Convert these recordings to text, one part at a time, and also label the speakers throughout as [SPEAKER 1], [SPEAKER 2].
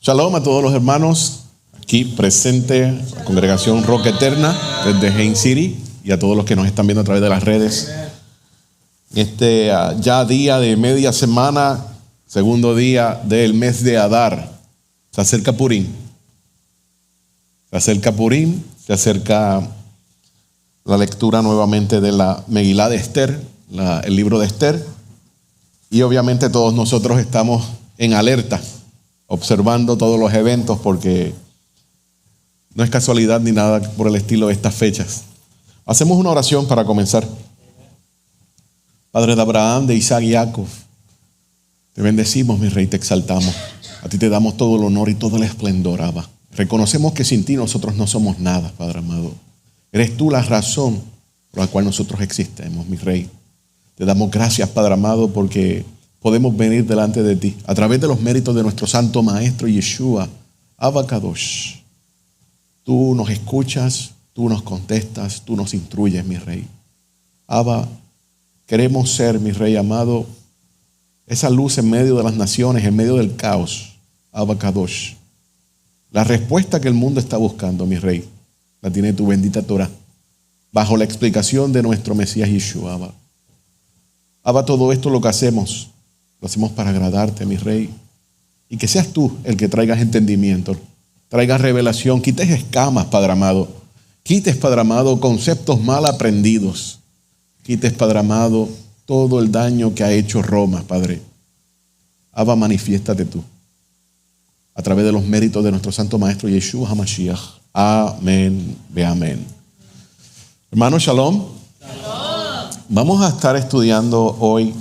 [SPEAKER 1] Shalom a todos los hermanos aquí presente, la congregación Roca Eterna desde Haines City, y a todos los que nos están viendo a través de las redes. Ya día de media semana, segundo día del mes de Adar. Se acerca Purim. Se acerca la lectura nuevamente de la Megilá de Esther, el libro de Esther. Y obviamente todos nosotros estamos en alerta, observando todos los eventos, porque no es casualidad ni nada por el estilo de estas fechas. Hacemos una oración para comenzar. Padre de Abraham, de Isaac y Jacob, te bendecimos, mi Rey, te exaltamos. A ti te damos todo el honor y todo el esplendor, Abba. Reconocemos que sin ti nosotros no somos nada, Padre amado. Eres tú la razón por la cual nosotros existemos, mi Rey. Te damos gracias, Padre amado, porque podemos venir delante de ti a través de los méritos de nuestro Santo Maestro Yeshua, Abba Kadosh. Tú nos escuchas, tú nos contestas, tú nos instruyes, mi Rey. Abba, queremos ser, mi Rey amado, esa luz en medio de las naciones, en medio del caos, Abba Kadosh. La respuesta que el mundo está buscando, mi Rey, la tiene tu bendita Torah, bajo la explicación de nuestro Mesías Yeshua, Abba. Abba, todo esto lo hacemos para agradarte, mi Rey, y que seas tú el que traigas entendimiento, traigas revelación, quites escamas, Padre amado, quites, Padre amado, conceptos mal aprendidos, quites, Padre amado, todo el daño que ha hecho Roma, Padre. Abba, manifiéstate tú a través de los méritos de nuestro Santo Maestro Yeshua HaMashiach. Amén, ve amén. Hermano, shalom. Vamos a estar estudiando hoy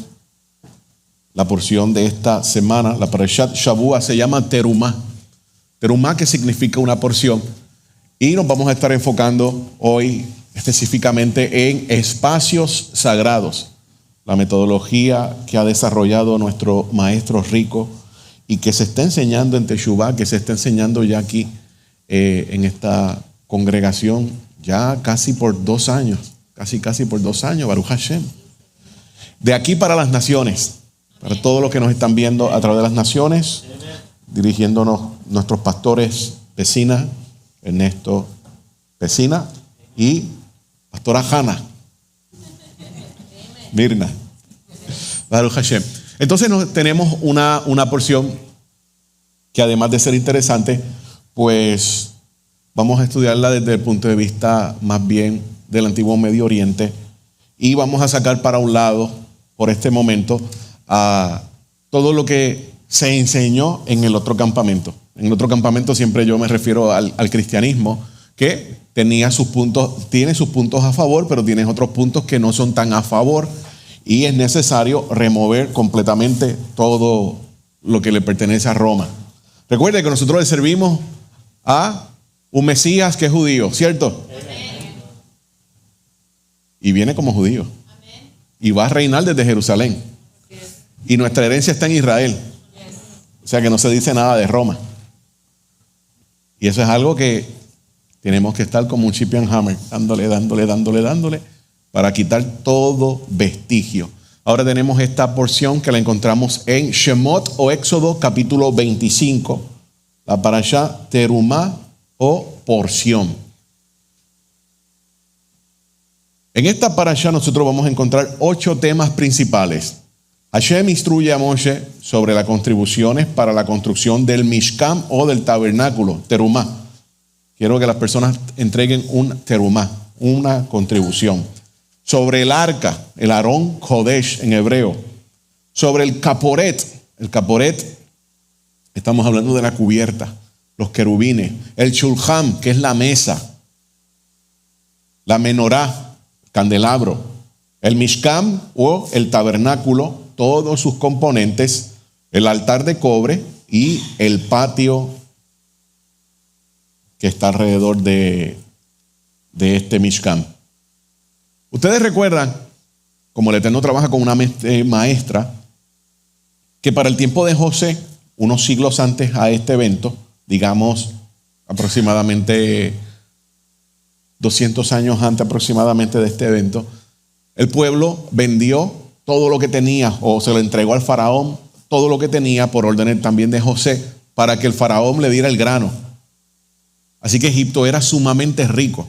[SPEAKER 1] la porción de esta semana, la Parashat Shavua, se llama Terumá. Terumá, que significa una porción. Y nos vamos a estar enfocando hoy específicamente en espacios sagrados. La metodología que ha desarrollado nuestro maestro Rico y que se está enseñando en Teshuvah, que se está enseñando ya aquí en esta congregación ya casi por 2 años. Casi por 2 años, Baruch Hashem. De aquí para las naciones, para todos los que nos están viendo a través de las naciones, dirigiéndonos nuestros pastores Pesina, Ernesto Pesina y pastora Hanna, Mirna, Baruch Hashem. Entonces tenemos una porción que, además de ser interesante, pues vamos a estudiarla desde el punto de vista más bien del antiguo Medio Oriente, y vamos a sacar para un lado por este momento a todo lo que se enseñó en el otro campamento. En el otro campamento siempre yo me refiero al cristianismo, que tiene sus puntos a favor, pero tiene otros puntos que no son tan a favor, y es necesario remover completamente todo lo que le pertenece a Roma. Recuerde que nosotros le servimos a un Mesías que es judío, ¿cierto? Y viene como judío. Amén. Y va a reinar desde Jerusalén. Yes. Y nuestra herencia está en Israel. Yes. O sea que no se dice nada de Roma. Y eso es algo que tenemos que estar como un chip and hammer, dándole, para quitar todo vestigio. Ahora tenemos esta porción que la encontramos en Shemot o Éxodo capítulo 25, la parashá Terumá o porción. En esta parashá nosotros vamos a encontrar 8 temas principales. Hashem instruye a Moshe sobre las contribuciones para la construcción del Mishkan o del tabernáculo, Terumá. Quiero que las personas entreguen un Terumá, una contribución. Sobre el arca, el Arón Kodesh en hebreo. Sobre el caporet, estamos hablando de la cubierta, los querubines. El shulchan, que es la mesa. La menorá, candelabro, el Mishkan o el tabernáculo, todos sus componentes, el altar de cobre y el patio que está alrededor de este Mishkan. Ustedes recuerdan, como el Eterno trabaja con una maestra, que para el tiempo de José, unos siglos antes a este evento, digamos aproximadamente 200 años antes aproximadamente de este evento, el pueblo vendió todo lo que tenía, o se lo entregó al faraón, todo lo que tenía por órdenes también de José, para que el faraón le diera el grano. Así que Egipto era sumamente rico,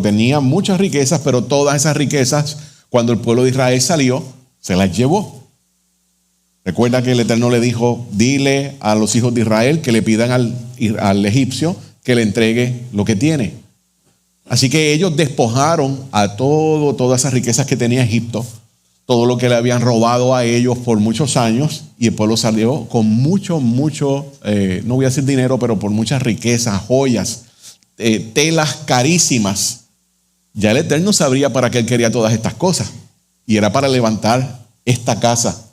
[SPEAKER 1] tenía muchas riquezas, pero todas esas riquezas, cuando el pueblo de Israel salió, se las llevó. Recuerda que el Eterno le dijo, dile a los hijos de Israel que le pidan al egipcio que le entregue lo que tiene. Así que ellos despojaron a todas esas riquezas que tenía Egipto, todo lo que le habían robado a ellos por muchos años, y el pueblo salió con mucho, no voy a decir dinero, pero por muchas riquezas, joyas, telas carísimas. Ya el Eterno sabría para qué él quería todas estas cosas, y era para levantar esta casa.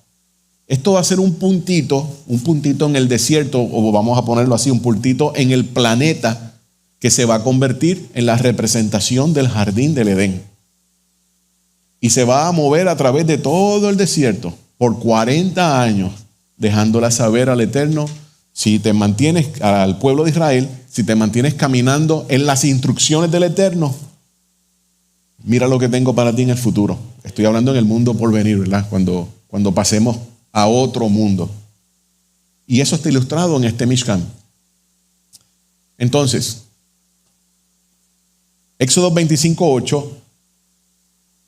[SPEAKER 1] Esto va a ser un puntito en el desierto, o vamos a ponerlo así, un puntito en el planeta que se va a convertir en la representación del jardín del Edén. Y se va a mover a través de todo el desierto por 40 años, dejándola saber al Eterno, si te mantienes, al pueblo de Israel, si te mantienes caminando en las instrucciones del Eterno, mira lo que tengo para ti en el futuro. Estoy hablando en el mundo por venir, ¿verdad? Cuando pasemos a otro mundo. Y eso está ilustrado en este Mishkan. Entonces, Éxodo 25:8,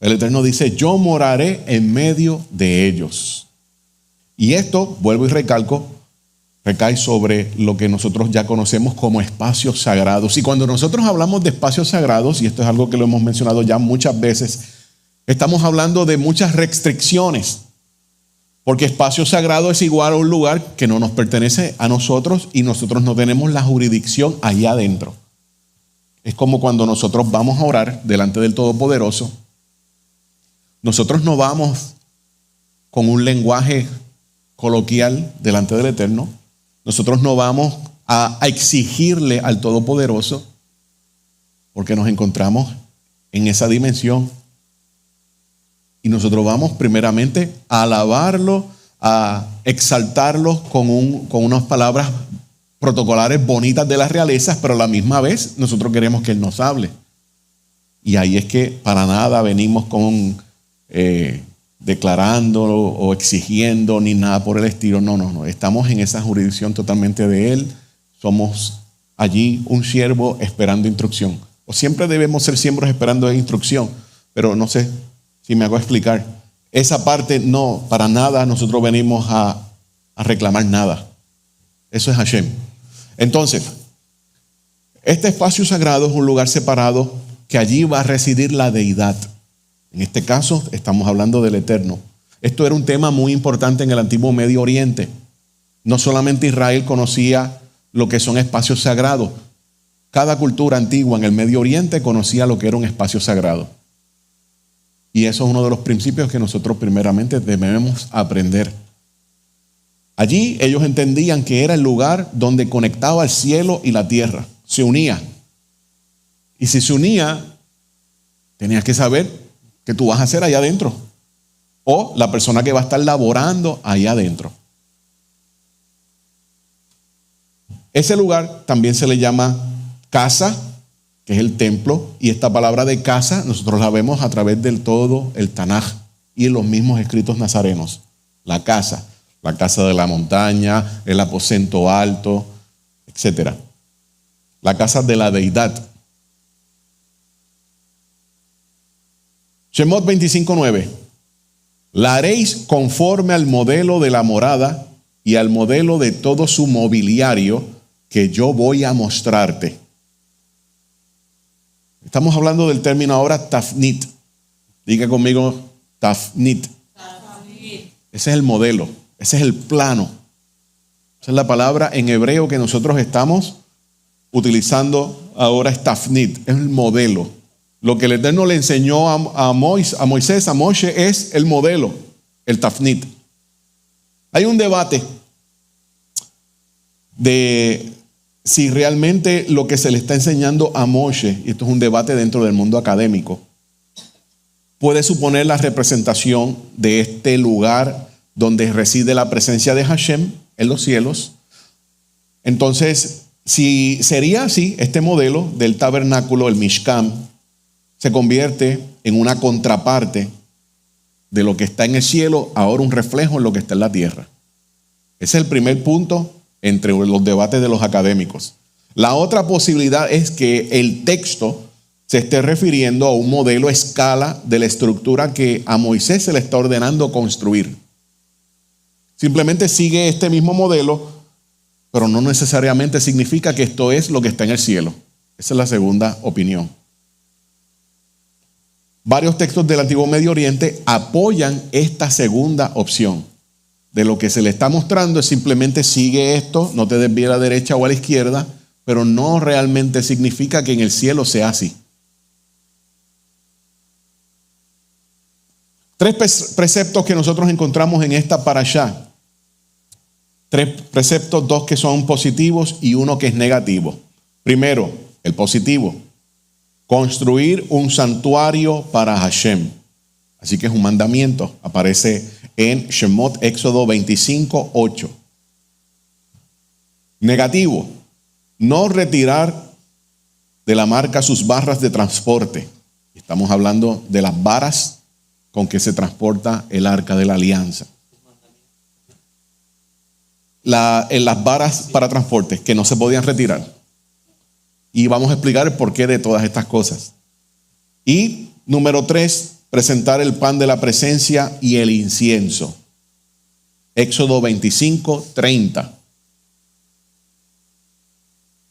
[SPEAKER 1] el Eterno dice, yo moraré en medio de ellos. Y esto, vuelvo y recalco, recae sobre lo que nosotros ya conocemos como espacios sagrados. Y cuando nosotros hablamos de espacios sagrados, y esto es algo que lo hemos mencionado ya muchas veces, estamos hablando de muchas restricciones. Porque espacio sagrado es igual a un lugar que no nos pertenece a nosotros y nosotros no tenemos la jurisdicción allá adentro. Es como cuando nosotros vamos a orar delante del Todopoderoso. Nosotros no vamos con un lenguaje coloquial delante del Eterno. Nosotros no vamos a exigirle al Todopoderoso, porque nos encontramos en esa dimensión. Y nosotros vamos primeramente a alabarlo, a exaltarlo con unas palabras protocolares bonitas de las realezas, pero a la misma vez nosotros queremos que Él nos hable. Y ahí es que para nada venimos declarando o exigiendo ni nada por el estilo. No. Estamos en esa jurisdicción totalmente de Él. Somos allí un siervo esperando instrucción. O siempre debemos ser siervos esperando instrucción, pero no sé si me hago explicar. Esa parte no, para nada nosotros venimos a reclamar nada. Eso es Hashem. Entonces, este espacio sagrado es un lugar separado que allí va a residir la deidad. En este caso estamos hablando del Eterno. Esto era un tema muy importante en el antiguo Medio Oriente. No solamente Israel conocía lo que son espacios sagrados. Cada cultura antigua en el Medio Oriente conocía lo que era un espacio sagrado. Y eso es uno de los principios que nosotros primeramente debemos aprender. Allí ellos entendían que era el lugar donde conectaba el cielo y la tierra. Se unía. Y si se unía, tenías que saber qué tú vas a hacer allá adentro. O la persona que va a estar laborando allá adentro. Ese lugar también se le llama casa, que es el templo, y esta palabra de casa nosotros la vemos a través del todo el Tanaj y en los mismos escritos nazarenos. La casa de la montaña, el aposento alto, etc. La casa de la deidad. Shemot 25:9. La haréis conforme al modelo de la morada y al modelo de todo su mobiliario que yo voy a mostrarte. Estamos hablando del término ahora tafnit. Diga conmigo tafnit. Ese es el modelo, ese es el plano. Esa es la palabra en hebreo que nosotros estamos utilizando ahora, es tafnit, es el modelo. Lo que el Eterno le enseñó a Moisés, a Moshe, es el modelo, el tafnit. Hay un debate de si realmente lo que se le está enseñando a Moshe, y esto es un debate dentro del mundo académico, puede suponer la representación de este lugar donde reside la presencia de Hashem en los cielos. Entonces, si sería así, este modelo del tabernáculo, el Mishkan, se convierte en una contraparte de lo que está en el cielo, ahora un reflejo en lo que está en la tierra. Ese es el primer punto entre los debates de los académicos. La otra posibilidad es que el texto se esté refiriendo a un modelo a escala de la estructura que a Moisés se le está ordenando construir. Simplemente sigue este mismo modelo, pero no necesariamente significa que esto es lo que está en el cielo. Esa es la segunda opinión. Varios textos del Antiguo Medio Oriente apoyan esta segunda opción. De lo que se le está mostrando es simplemente sigue esto, no te desvíes a la derecha o a la izquierda, pero no realmente significa que en el cielo sea así. 3 preceptos que nosotros encontramos en esta parashá. 3 preceptos, 2 que son positivos y 1 que es negativo. Primero, el positivo. Construir un santuario para Hashem. Así que es un mandamiento. Aparece en Shemot, Éxodo 25, 8. Negativo. No retirar de la marca sus barras de transporte. Estamos hablando de las varas con que se transporta el arca de la alianza. En las varas para transporte que no se podían retirar. Y vamos a explicar el porqué de todas estas cosas. Y número 3, presentar el pan de la presencia y el incienso. Éxodo 25, 30.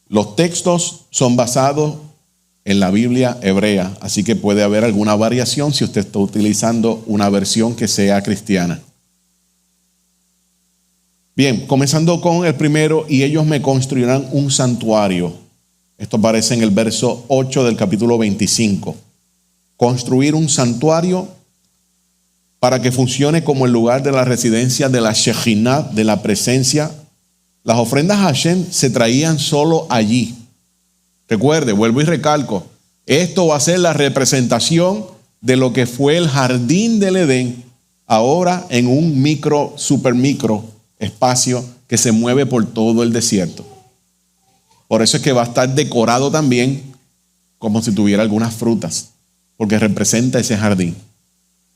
[SPEAKER 1] Los textos son basados en la Biblia hebrea, así que puede haber alguna variación si usted está utilizando una versión que sea cristiana. Bien, comenzando con el primero, y ellos me construirán un santuario. Esto aparece en el verso 8 del capítulo 25. Construir un santuario para que funcione como el lugar de la residencia de la Shejinah, de la presencia. Las ofrendas a Hashem se traían solo allí. Recuerde, vuelvo y recalco, esto va a ser la representación de lo que fue el jardín del Edén, ahora en un super micro espacio que se mueve por todo el desierto. Por eso es que va a estar decorado también como si tuviera algunas frutas, porque representa ese jardín.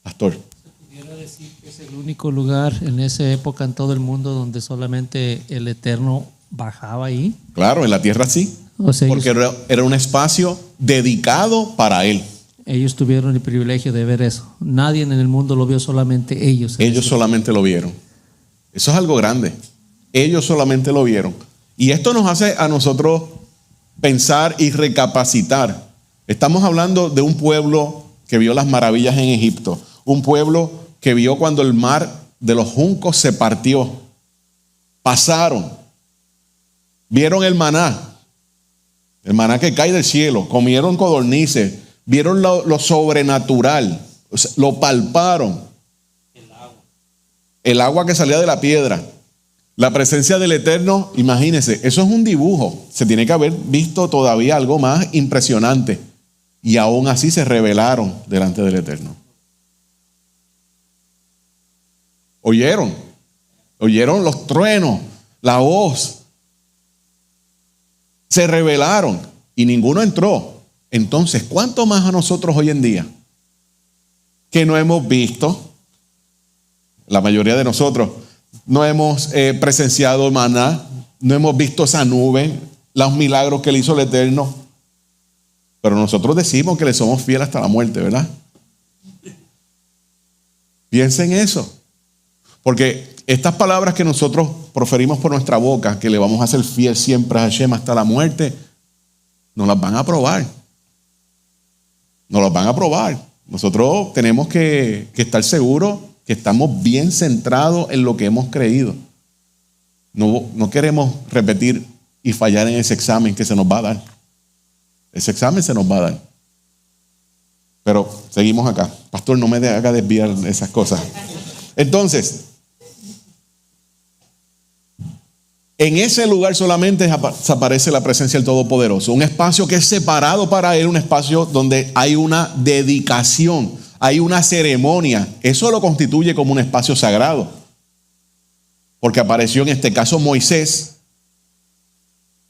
[SPEAKER 1] Pastor.
[SPEAKER 2] ¿Se pudiera decir que es el único lugar en esa época en todo el mundo donde solamente el Eterno bajaba ahí?
[SPEAKER 1] Claro, en la tierra sí,
[SPEAKER 2] o sea,
[SPEAKER 1] porque era un espacio dedicado para Él.
[SPEAKER 2] Ellos tuvieron el privilegio de ver eso. Nadie en el mundo lo vio, solamente ellos.
[SPEAKER 1] Ellos solamente lo vieron. Eso es algo grande. Ellos solamente lo vieron. Y esto nos hace a nosotros pensar y recapacitar. Estamos hablando de un pueblo que vio las maravillas en Egipto. Un pueblo que vio cuando el mar de los juncos se partió. Pasaron. Vieron el maná que cae del cielo. Comieron codornices. Vieron lo sobrenatural. O sea, lo palparon. El agua que salía de la piedra. La presencia del Eterno, imagínense, eso es un dibujo. Se tiene que haber visto todavía algo más impresionante. Y aún así se rebelaron delante del Eterno. Oyeron los truenos, la voz. Se rebelaron y ninguno entró. Entonces, ¿cuánto más a nosotros hoy en día? Que no hemos visto, la mayoría de nosotros, no hemos presenciado maná, no hemos visto esa nube, los milagros que le hizo el Eterno. Pero nosotros decimos que le somos fieles hasta la muerte, ¿verdad? Piensen eso. Porque estas palabras que nosotros proferimos por nuestra boca, que le vamos a ser fiel siempre a Hashem hasta la muerte, nos las van a probar. Nos las van a probar. Nosotros tenemos que estar seguros que estamos bien centrados en lo que hemos creído. No queremos repetir y fallar en ese examen que se nos va a dar. Ese examen se nos va a dar. Pero seguimos acá. Pastor, no me haga desviar esas cosas. Entonces, en ese lugar solamente aparece la presencia del Todopoderoso. Un espacio que es separado para Él, un espacio donde hay una dedicación, hay una ceremonia. Eso lo constituye como un espacio sagrado. Porque apareció en este caso Moisés,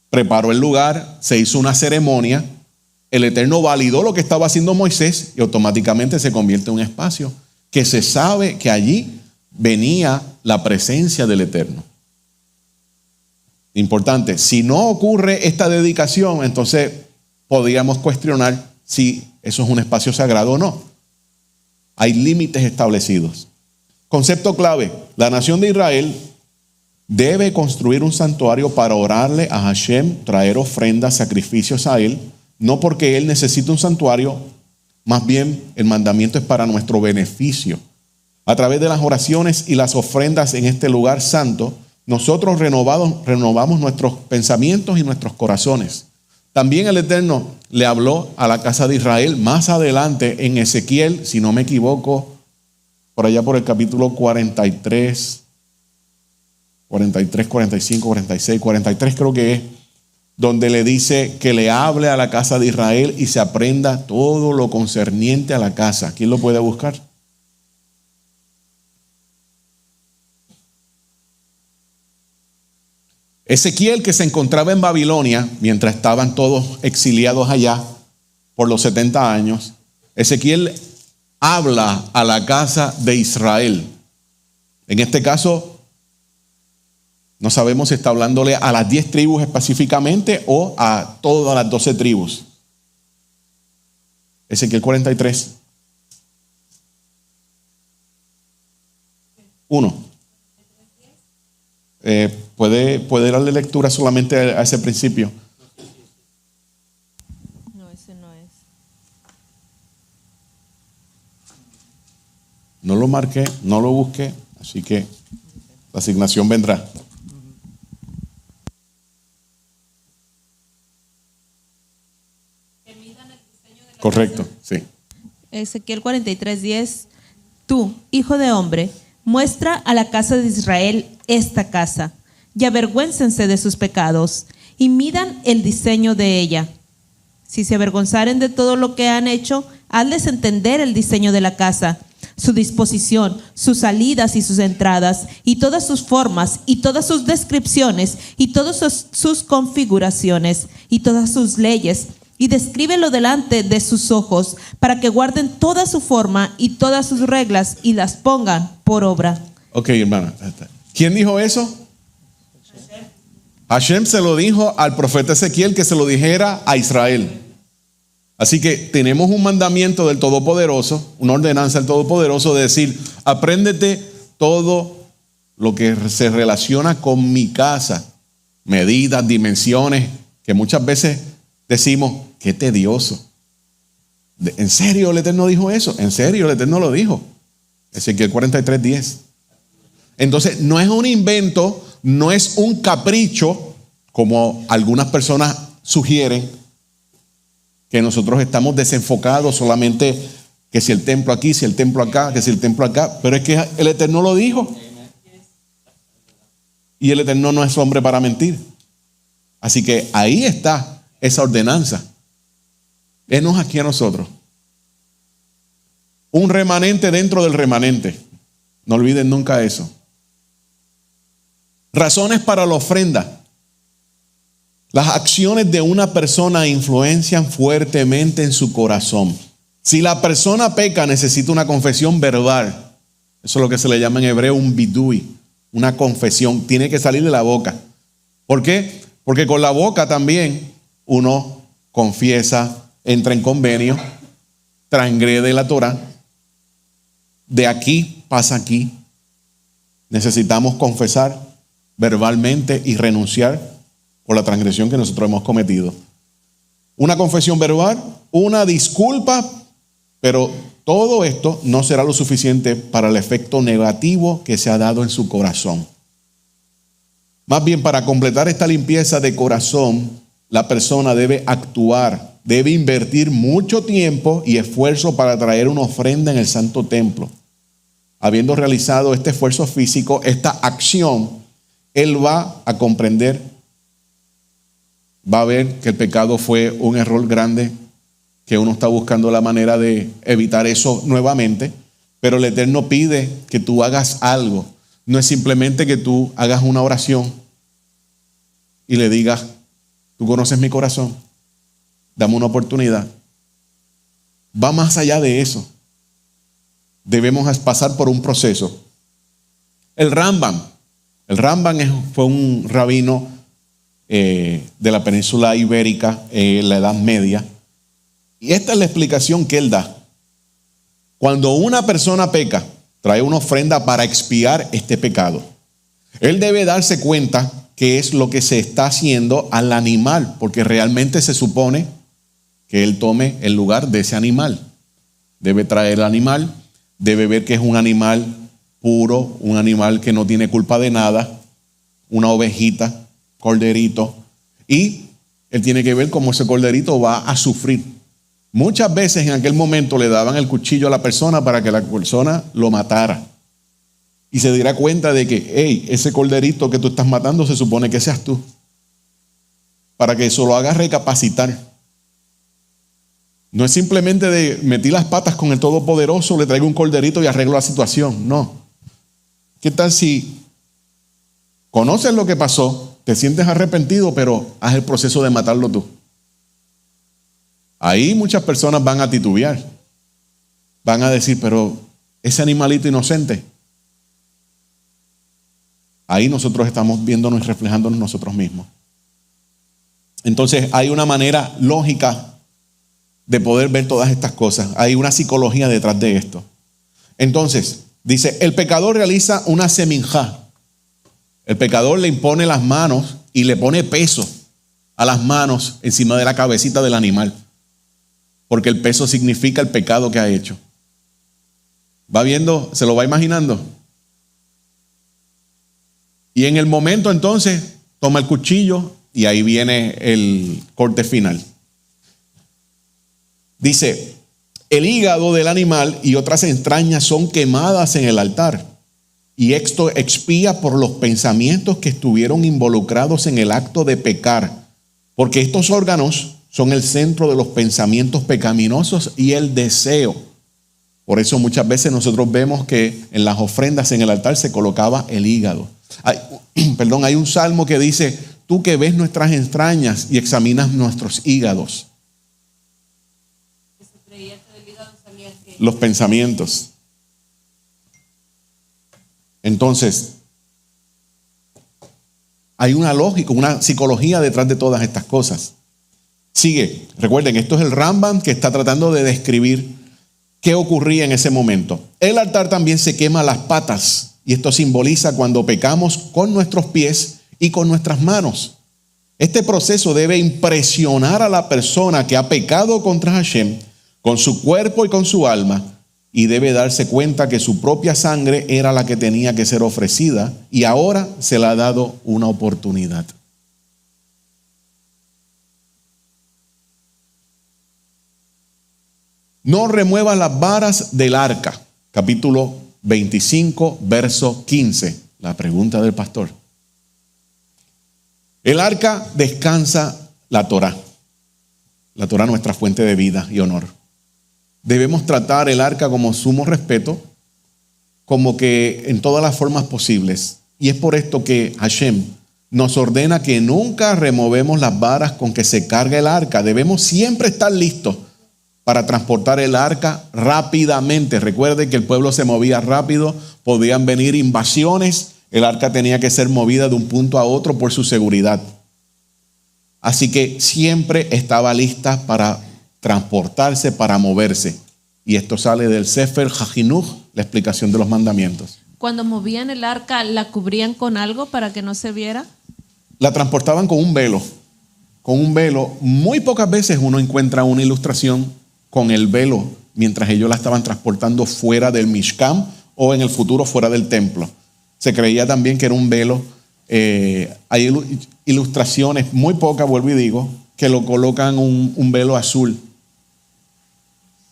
[SPEAKER 1] preparó el lugar, se hizo una ceremonia, el Eterno validó lo que estaba haciendo Moisés y automáticamente se convierte en un espacio que se sabe que allí venía la presencia del Eterno. Importante, si no ocurre esta dedicación, entonces podríamos cuestionar si eso es un espacio sagrado o no. Hay límites establecidos. Concepto clave, la nación de Israel debe construir un santuario para orarle a Hashem, traer ofrendas, sacrificios a Él, no porque Él necesite un santuario, más bien el mandamiento es para nuestro beneficio. A través de las oraciones y las ofrendas en este lugar santo, nosotros renovamos nuestros pensamientos y nuestros corazones. También el Eterno le habló a la casa de Israel más adelante en Ezequiel, si no me equivoco, por allá por el capítulo 43, 45, 46, 43 creo que es, donde le dice que le hable a la casa de Israel y se aprenda todo lo concerniente a la casa. ¿Quién lo puede buscar? Ezequiel, que se encontraba en Babilonia, mientras estaban todos exiliados allá por los 70 años, Ezequiel habla a la casa de Israel. En este caso, no sabemos si está hablándole a las 10 tribus específicamente o a todas las 12 tribus. Ezequiel 43. 1. ¿Puede darle lectura solamente a ese principio?
[SPEAKER 3] No, ese no es.
[SPEAKER 1] No lo marqué, no lo busqué, así que la asignación vendrá. Correcto, sí.
[SPEAKER 3] Ezequiel 43:10. Tú, hijo de hombre, muestra a la casa de Israel esta casa, y avergüéncense de sus pecados, y midan el diseño de ella. Si se avergonzaren de todo lo que han hecho, hazles entender el diseño de la casa, su disposición, sus salidas y sus entradas, y todas sus formas, y todas sus descripciones, y todas sus configuraciones, y todas sus leyes, y descríbelo delante de sus ojos, para que guarden toda su forma y todas sus reglas, y las pongan por obra.
[SPEAKER 1] Ok, hermana. ¿Quién dijo eso? Hashem se lo dijo al profeta Ezequiel que se lo dijera a Israel. Así que tenemos un mandamiento del Todopoderoso, una ordenanza del Todopoderoso de decir, apréndete todo lo que se relaciona con mi casa, medidas, dimensiones, que muchas veces decimos, qué tedioso. ¿En serio el Eterno dijo eso? ¿En serio el Eterno lo dijo? Ezequiel 43:10. Entonces, no es un invento, no es un capricho, como algunas personas sugieren, que nosotros estamos desenfocados solamente que si el templo aquí, si el templo acá, que si el templo acá, pero es que el Eterno lo dijo. Y el Eterno no es hombre para mentir. Así que ahí está esa ordenanza. Enos aquí a nosotros. Un remanente dentro del remanente. No olviden nunca eso. Razones para la ofrenda. Las acciones de una persona influencian fuertemente en su corazón. Si la persona peca, necesita una confesión verbal. Eso es lo que se le llama en hebreo un vidui, una confesión. Tiene que salir de la boca. ¿Por qué? Porque con la boca también uno confiesa, entra en convenio, transgrede la Torah. De aquí pasa aquí. Necesitamos confesar verbalmente y renunciar por la transgresión que nosotros hemos cometido. Una confesión verbal, una disculpa, pero todo esto no será lo suficiente para el efecto negativo que se ha dado en su corazón. Más bien, para completar esta limpieza de corazón, la persona debe actuar, debe invertir mucho tiempo y esfuerzo para traer una ofrenda en el santo templo. Habiendo realizado este esfuerzo físico, esta acción, él va a comprender, va a ver que el pecado fue un error grande, que uno está buscando la manera de evitar eso nuevamente, pero el Eterno pide que tú hagas algo. No es simplemente que tú hagas una oración y le digas, tú conoces mi corazón, dame una oportunidad. Va más allá de eso. Debemos pasar por un proceso. El Rambam fue un rabino de la península ibérica en la Edad Media. Y esta es la explicación que él da. Cuando una persona peca, trae una ofrenda para expiar este pecado. Él debe darse cuenta qué es lo que se está haciendo al animal, porque realmente se supone que él tome el lugar de ese animal. Debe traer el animal, debe ver que es un animal puro, un animal que no tiene culpa de nada, una ovejita, corderito, y él tiene que ver cómo ese corderito va a sufrir. Muchas veces en aquel momento le daban el cuchillo a la persona para que la persona lo matara. Y se diera cuenta de que, hey, ese corderito que tú estás matando se supone que seas tú. Para que eso lo haga recapacitar. No es simplemente de metí las patas con el Todopoderoso, le traigo un corderito y arreglo la situación. No. ¿Qué tal si conoces lo que pasó, te sientes arrepentido, pero haz el proceso de matarlo tú? Ahí muchas personas van a titubear. Van a decir, pero ese animalito inocente. Ahí nosotros estamos viéndonos y reflejándonos nosotros mismos. Entonces hay una manera lógica de poder ver todas estas cosas. Hay una psicología detrás de esto. Entonces, dice, el pecador realiza una seminjá. El pecador le impone las manos y le pone peso a las manos encima de la cabecita del animal. Porque el peso significa el pecado que ha hecho. ¿Va viendo? ¿Se lo va imaginando? Y en el momento entonces toma el cuchillo y ahí viene el corte final. Dice, el hígado del animal y otras entrañas son quemadas en el altar. Y esto expía por los pensamientos que estuvieron involucrados en el acto de pecar. Porque estos órganos son el centro de los pensamientos pecaminosos y el deseo. Por eso muchas veces nosotros vemos que en las ofrendas en el altar se colocaba el hígado. Hay un salmo que dice, tú que ves nuestras entrañas y examinas nuestros hígados. Los pensamientos. Entonces, hay una lógica, una psicología detrás de todas estas cosas. Sigue, recuerden, esto es el Rambam que está tratando de describir qué ocurría en ese momento. El altar también se quema las patas y esto simboliza cuando pecamos con nuestros pies y con nuestras manos. Este proceso debe impresionar a la persona que ha pecado contra Hashem con su cuerpo y con su alma y debe darse cuenta que su propia sangre era la que tenía que ser ofrecida y ahora se le ha dado una oportunidad. No remuevas las varas del arca. Capítulo 25, verso 15. La pregunta del pastor. El arca descansa la Torá. La Torá, nuestra fuente de vida y honor. Debemos tratar el arca como sumo respeto, como que en todas las formas posibles. Y es por esto que Hashem nos ordena que nunca removemos las varas con que se carga el arca. Debemos siempre estar listos para transportar el arca rápidamente. Recuerde que el pueblo se movía rápido, podían venir invasiones, el arca tenía que ser movida de un punto a otro por su seguridad. Así que siempre estaba lista para transportarse, para moverse. Y esto sale del Sefer Hajinuj, la explicación de los mandamientos.
[SPEAKER 3] Cuando movían el arca, ¿la cubrían con algo para que no se viera?
[SPEAKER 1] La transportaban con un velo. Con un velo. Muy pocas veces uno encuentra una ilustración con el velo mientras ellos la estaban transportando fuera del Mishkan o en el futuro fuera del templo. Se creía también que era un velo. Hay ilustraciones, muy pocas, vuelvo y digo, que lo colocan un velo azul.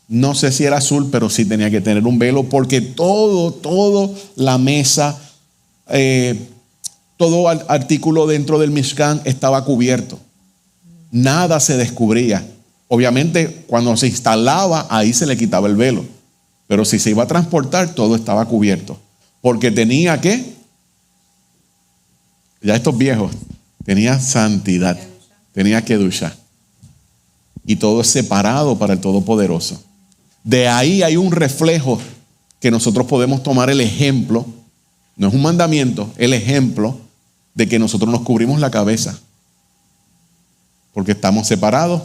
[SPEAKER 1] No sé si era azul, pero sí tenía que tener un velo porque todo la mesa, todo artículo dentro del Mishkan estaba cubierto. Nada se descubría. Obviamente, cuando se instalaba, ahí se le quitaba el velo. Pero si se iba a transportar, todo estaba cubierto. Porque tenía que, ya estos viejos, tenía santidad, tenía kedusha. Y todo es separado para el Todopoderoso. De ahí hay un reflejo que nosotros podemos tomar el ejemplo, no es un mandamiento, el ejemplo de que nosotros nos cubrimos la cabeza. porque estamos separados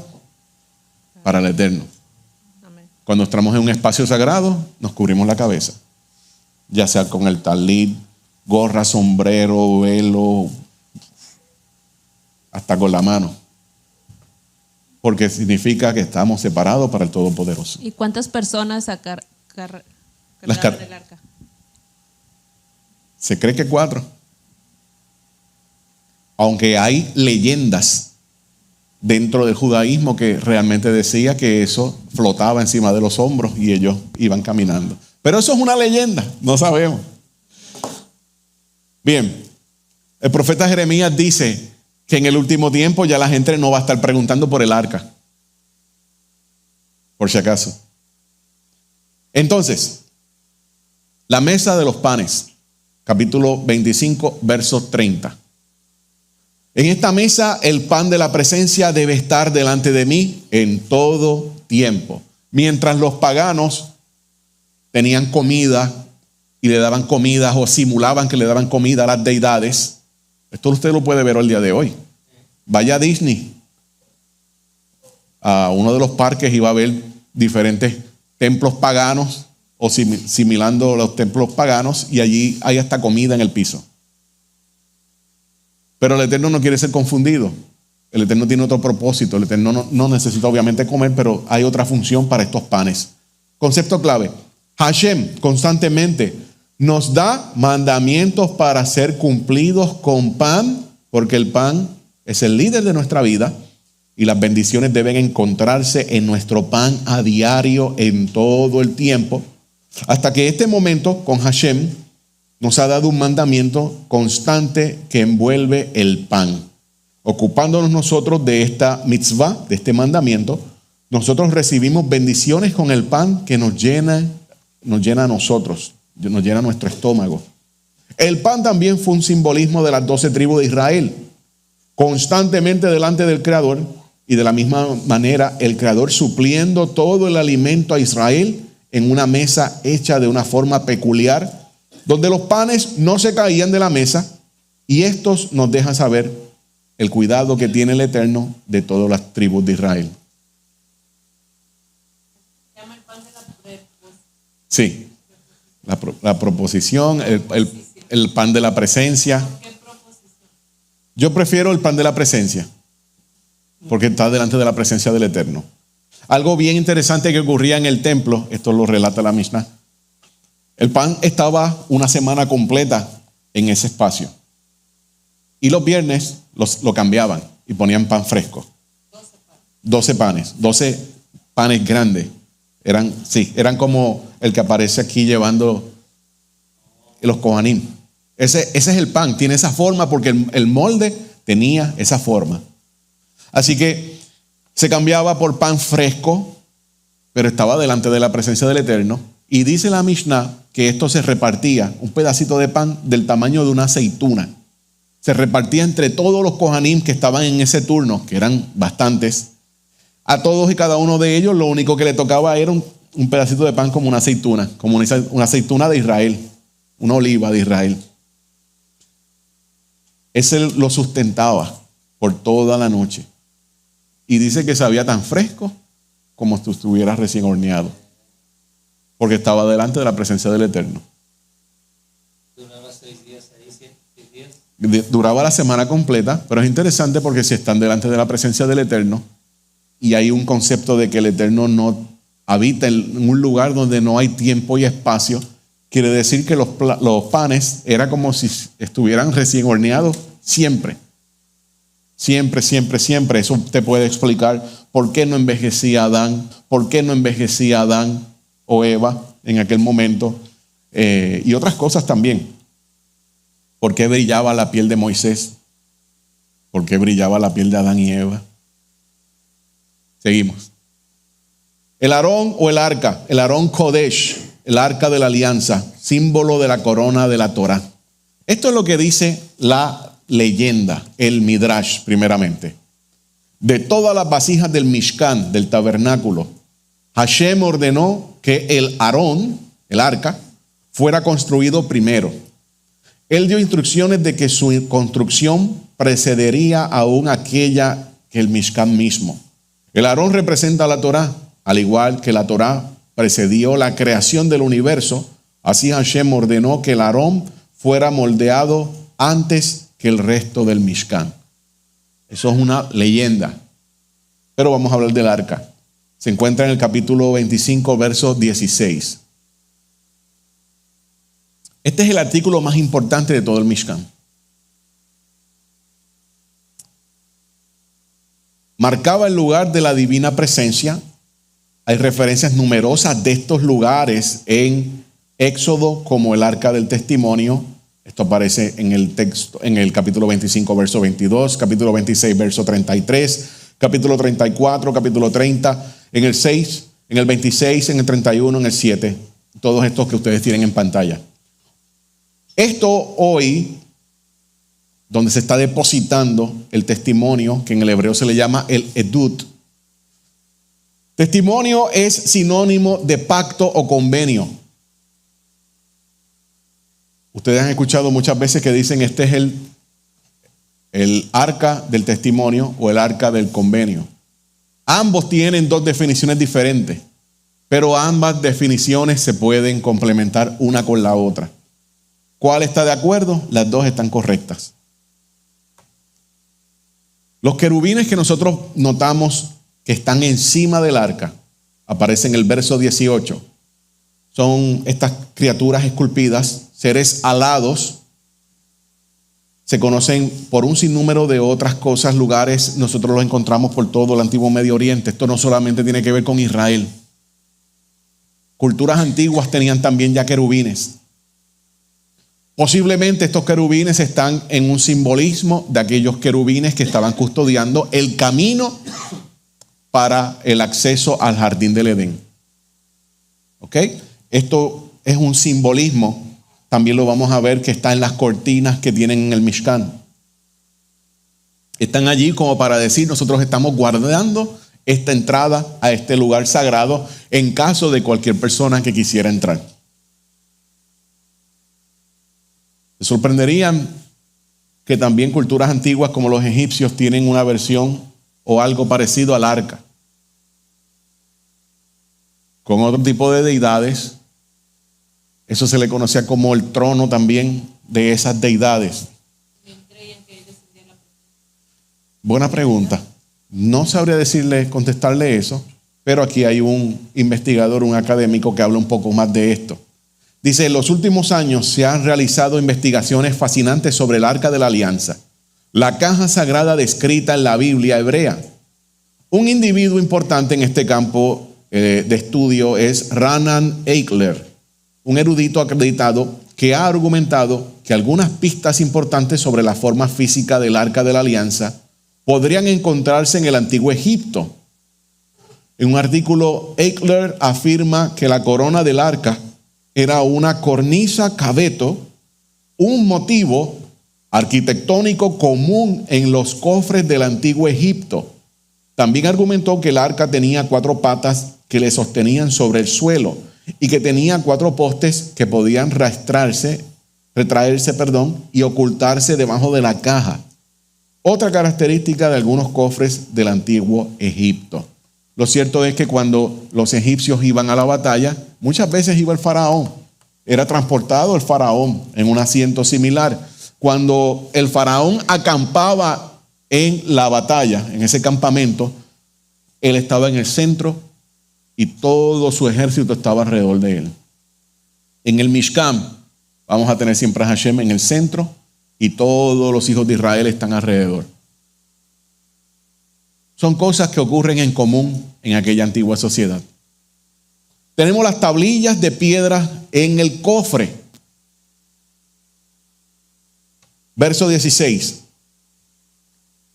[SPEAKER 1] para el eterno. Cuando estamos en un espacio sagrado, nos cubrimos la cabeza, ya sea con el talit, gorra, sombrero, velo, hasta con la mano, porque significa que estamos separados para el Todopoderoso.
[SPEAKER 3] ¿Y cuántas personas cargaban el arca?
[SPEAKER 1] Se cree que 4. Aunque hay leyendas dentro del judaísmo que realmente decía que eso flotaba encima de los hombros y ellos iban caminando. Pero eso es una leyenda, no sabemos. Bien, el profeta Jeremías dice que en el último tiempo ya la gente no va a estar preguntando por el arca, por si acaso. Entonces, la mesa de los panes, capítulo 25, verso 30. En esta mesa el pan de la presencia debe estar delante de mí en todo tiempo. Mientras los paganos tenían comida y le daban comida o simulaban que le daban comida a las deidades. Esto usted lo puede ver el día de hoy. Vaya a Disney, a uno de los parques, y va a ver diferentes templos paganos o similando los templos paganos, y allí hay hasta comida en el piso. Pero el Eterno no quiere ser confundido. El Eterno tiene otro propósito. El Eterno no necesita obviamente comer, pero hay otra función para estos panes. Concepto clave. Hashem constantemente nos da mandamientos para ser cumplidos con pan, porque el pan es el líder de nuestra vida y las bendiciones deben encontrarse en nuestro pan a diario en todo el tiempo, hasta que este momento con Hashem nos ha dado un mandamiento constante que envuelve el pan. Ocupándonos nosotros de esta mitzvah, de este mandamiento, nosotros recibimos bendiciones con el pan que nos llena a nosotros, nos llena nuestro estómago. El pan también fue un simbolismo de las 12 tribus de Israel, constantemente delante del Creador, y de la misma manera el Creador supliendo todo el alimento a Israel en una mesa hecha de una forma peculiar, donde los panes no se caían de la mesa, y estos nos dejan saber el cuidado que tiene el Eterno de todas las tribus de Israel.
[SPEAKER 3] ¿Se llama el pan de la preposición?
[SPEAKER 1] Sí, la proposición, el pan de la presencia.
[SPEAKER 3] ¿Qué proposición?
[SPEAKER 1] Yo prefiero el pan de la presencia, porque está delante de la presencia del Eterno. Algo bien interesante que ocurría en el templo, esto lo relata la Mishnah. El pan estaba una semana completa en ese espacio. Y los viernes lo cambiaban y ponían pan fresco. 12 panes grandes. Eran como el que aparece aquí llevando los Kohanim. Ese es el pan, tiene esa forma porque el molde tenía esa forma. Así que se cambiaba por pan fresco, pero estaba delante de la presencia del Eterno. Y dice la Mishnah que esto se repartía, un pedacito de pan del tamaño de una aceituna. Se repartía entre todos los Kohanim que estaban en ese turno, que eran bastantes. A todos y cada uno de ellos lo único que le tocaba era un pedacito de pan como una aceituna de Israel, una oliva de Israel. Ese lo sustentaba por toda la noche. Y dice que sabía tan fresco como si estuviera recién horneado, porque estaba delante de la presencia del Eterno.
[SPEAKER 2] Duraba 6 días ahí, 7 días.
[SPEAKER 1] Duraba la semana completa, pero es interesante porque si están delante de la presencia del Eterno y hay un concepto de que el Eterno no habita en un lugar donde no hay tiempo y espacio, quiere decir que los panes era como si estuvieran recién horneados siempre. Siempre, siempre, siempre. Eso te puede explicar por qué no envejecía Adán, o Eva en aquel momento, y otras cosas también. ¿Por qué brillaba la piel de Moisés? ¿Por qué brillaba la piel de Adán y Eva? Seguimos. El Aarón o el arca, el Aarón Kodesh, el arca de la alianza, símbolo de la corona de la Torah. Esto es lo que dice la leyenda, el Midrash primeramente. De todas las vasijas del Mishkan, del tabernáculo, Hashem ordenó que el Aarón, el arca, fuera construido primero. Él dio instrucciones de que su construcción precedería aún aquella que el Mishkan mismo. El Aarón representa la Torá, al igual que la Torá precedió la creación del universo, así Hashem ordenó que el Aarón fuera moldeado antes que el resto del Mishkan. Eso es una leyenda. Pero vamos a hablar del arca. Se encuentra en el capítulo 25, verso 16. Este es el artículo más importante de todo el Mishkan. Marcaba el lugar de la divina presencia. Hay referencias numerosas de estos lugares en Éxodo, como el arca del testimonio. Esto aparece en el texto, en el capítulo 25, verso 22, capítulo 26, verso 33, capítulo 34, capítulo 30, en el 6, en el 26, en el 31, en el 7. Todos estos que ustedes tienen en pantalla. Esto hoy, donde se está depositando el testimonio, que en el hebreo se le llama el edut. Testimonio es sinónimo de pacto o convenio. Ustedes han escuchado muchas veces que dicen este es el arca del testimonio o el arca del convenio. Ambos tienen dos definiciones diferentes, pero ambas definiciones se pueden complementar una con la otra. ¿Cuál está de acuerdo? Las dos están correctas. Los querubines que nosotros notamos que están encima del arca, aparecen en el verso 18. Son estas criaturas esculpidas, seres alados. Se conocen por un sinnúmero de otras cosas, lugares, nosotros los encontramos por todo el antiguo Medio Oriente. Esto no solamente tiene que ver con Israel. Culturas antiguas tenían también ya querubines. Posiblemente estos querubines están en un simbolismo de aquellos querubines que estaban custodiando el camino para el acceso al jardín del Edén. ¿Ok? Esto es un simbolismo. También lo vamos a ver que está en las cortinas que tienen en el Mishkan. Están allí como para decir, nosotros estamos guardando esta entrada a este lugar sagrado en caso de cualquier persona que quisiera entrar. Se sorprenderían que también culturas antiguas como los egipcios tienen una versión o algo parecido al arca, con otro tipo de deidades. Eso se le conocía como el trono también de esas deidades. Buena pregunta. No sabría contestarle eso, pero aquí hay un investigador, un académico que habla un poco más de esto. Dice, en los últimos años se han realizado investigaciones fascinantes sobre el Arca de la Alianza, la caja sagrada descrita en la Biblia hebrea. Un individuo importante en este campo de estudio es Ranan Eichler, un erudito acreditado que ha argumentado que algunas pistas importantes sobre la forma física del Arca de la Alianza podrían encontrarse en el antiguo Egipto. En un artículo, Eichler afirma que la corona del arca era una cornisa caveto, un motivo arquitectónico común en los cofres del antiguo Egipto. También argumentó que el arca tenía 4 patas que le sostenían sobre el suelo y que tenía 4 postes que podían retraerse, y ocultarse debajo de la caja. Otra característica de algunos cofres del antiguo Egipto. Lo cierto es que cuando los egipcios iban a la batalla, muchas veces iba el faraón. Era transportado el faraón en un asiento similar. Cuando el faraón acampaba en la batalla, en ese campamento, él estaba en el centro y todo su ejército estaba alrededor de él. En el Mishkan vamos a tener siempre a Hashem en el centro y todos los hijos de Israel están alrededor. Son cosas que ocurren en común en aquella antigua sociedad. Tenemos las tablillas de piedra en el cofre. Verso 16.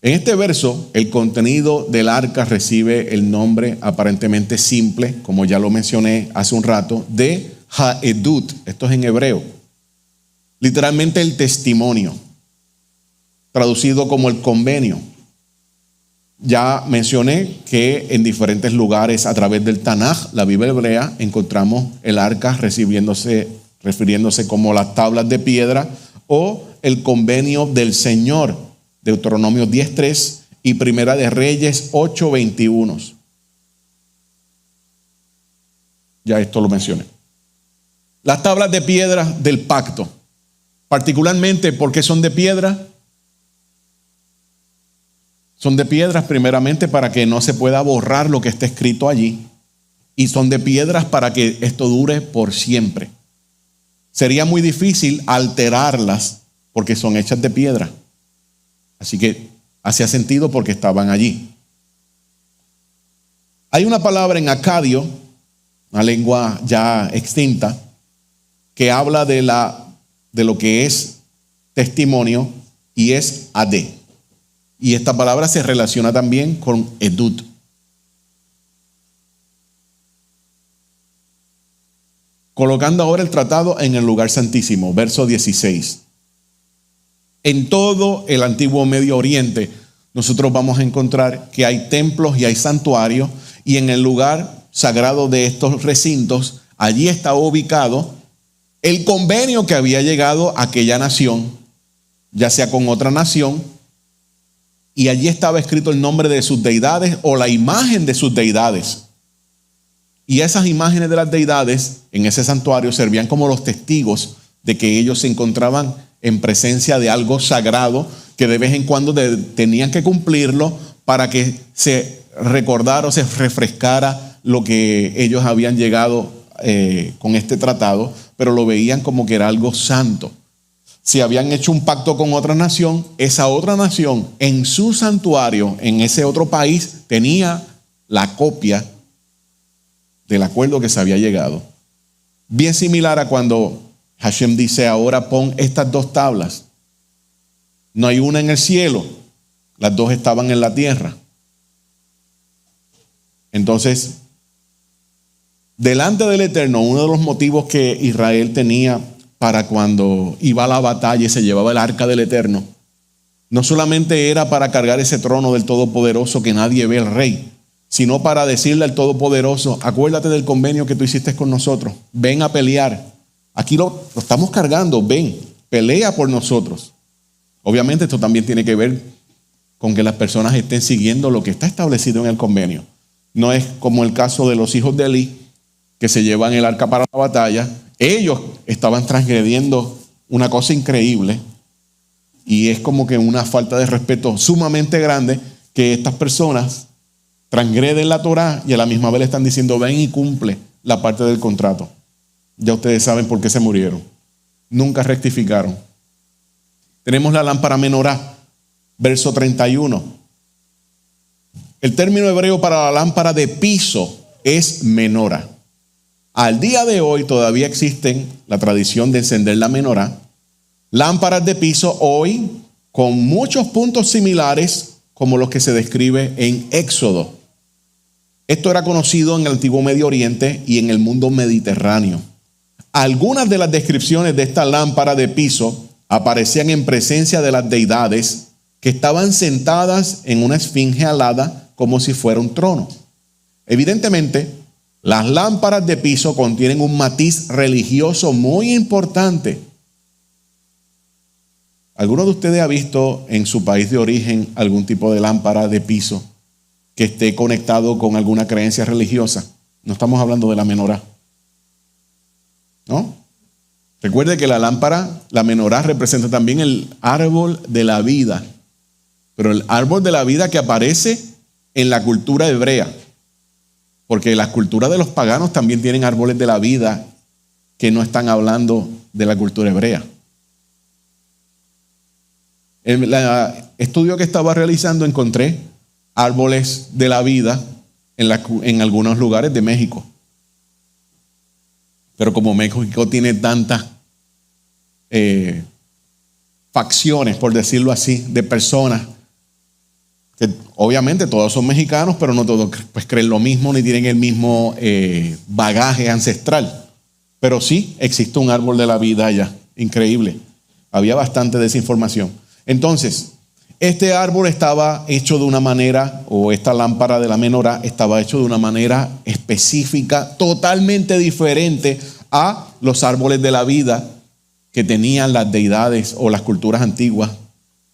[SPEAKER 1] En este verso, el contenido del arca recibe el nombre aparentemente simple, como ya lo mencioné hace un rato, de Ha'edut. Esto es en hebreo. Literalmente el testimonio, traducido como el convenio. Ya mencioné que en diferentes lugares a través del Tanaj, la Biblia hebrea, encontramos el arca refiriéndose como las tablas de piedra o el convenio del Señor, Deuteronomio 10:3, y Primera de Reyes 8:21. Ya esto lo mencioné. Las tablas de piedra del pacto, particularmente, ¿por qué son de piedra? Son de piedras primeramente para que no se pueda borrar lo que está escrito allí, y son de piedras para que esto dure por siempre. Sería muy difícil alterarlas porque son hechas de piedra. Así que hacía sentido porque estaban allí. Hay una palabra en acadio, una lengua ya extinta, que habla de lo que es testimonio, y es adé. Y esta palabra se relaciona también con edut. Colocando ahora el tratado en el lugar santísimo, verso 16. En todo el antiguo Medio Oriente, nosotros vamos a encontrar que hay templos y hay santuarios, y en el lugar sagrado de estos recintos, allí está ubicado el convenio que había llegado a aquella nación, ya sea con otra nación, y allí estaba escrito el nombre de sus deidades o la imagen de sus deidades. Y esas imágenes de las deidades en ese santuario servían como los testigos de que ellos se encontraban en presencia de algo sagrado, que de vez en cuando tenían que cumplirlo para que se recordara o se refrescara lo que ellos habían llegado con este tratado, pero lo veían como que era algo santo. Si habían hecho un pacto con otra nación, esa otra nación en su santuario, en ese otro país, tenía la copia del acuerdo que se había llegado. Bien similar a cuando Hashem dice: ahora pon estas dos tablas. No hay una en el cielo, las dos estaban en la tierra. Entonces, delante del Eterno, uno de los motivos que Israel tenía para cuando iba a la batalla y se llevaba el arca del Eterno, no solamente era para cargar ese trono del Todopoderoso que nadie ve al rey, sino para decirle al Todopoderoso: acuérdate del convenio que tú hiciste con nosotros, ven a pelear. Aquí lo estamos cargando, ven, pelea por nosotros. Obviamente esto también tiene que ver con que las personas estén siguiendo lo que está establecido en el convenio. No es como el caso de los hijos de Elí, que se llevan el arca para la batalla. Ellos estaban transgrediendo una cosa increíble, y es como que una falta de respeto sumamente grande que estas personas transgreden la Torá y a la misma vez le están diciendo: ven y cumple la parte del contrato. Ya ustedes saben por qué se murieron. Nunca rectificaron. Tenemos la lámpara menorá, verso 31. El término hebreo para la lámpara de piso es menora. Al día de hoy todavía existen la tradición de encender la menorá. Lámparas de piso hoy con muchos puntos similares como los que se describe en Éxodo. Esto era conocido en el antiguo Medio Oriente y en el mundo mediterráneo. Algunas de las descripciones de esta lámpara de piso aparecían en presencia de las deidades que estaban sentadas en una esfinge alada como si fuera un trono. Evidentemente, las lámparas de piso contienen un matiz religioso muy importante. ¿Alguno de ustedes ha visto en su país de origen algún tipo de lámpara de piso que esté conectado con alguna creencia religiosa? No estamos hablando de la menorá, ¿no? Recuerde que la lámpara, la menorá, representa también el árbol de la vida, pero el árbol de la vida que aparece en la cultura hebrea, porque las culturas de los paganos también tienen árboles de la vida que no están hablando de la cultura hebrea. En el estudio que estaba realizando encontré árboles de la vida en algunos lugares de México. Pero como México tiene tantas facciones, por decirlo así, de personas, que obviamente todos son mexicanos, pero no todos pues creen lo mismo ni tienen el mismo bagaje ancestral. Pero sí existe un árbol de la vida allá, increíble. Había bastante desinformación. Entonces, este árbol estaba hecho de una manera, o esta lámpara de la menorá estaba hecho de una manera específica, totalmente diferente a los árboles de la vida que tenían las deidades o las culturas antiguas,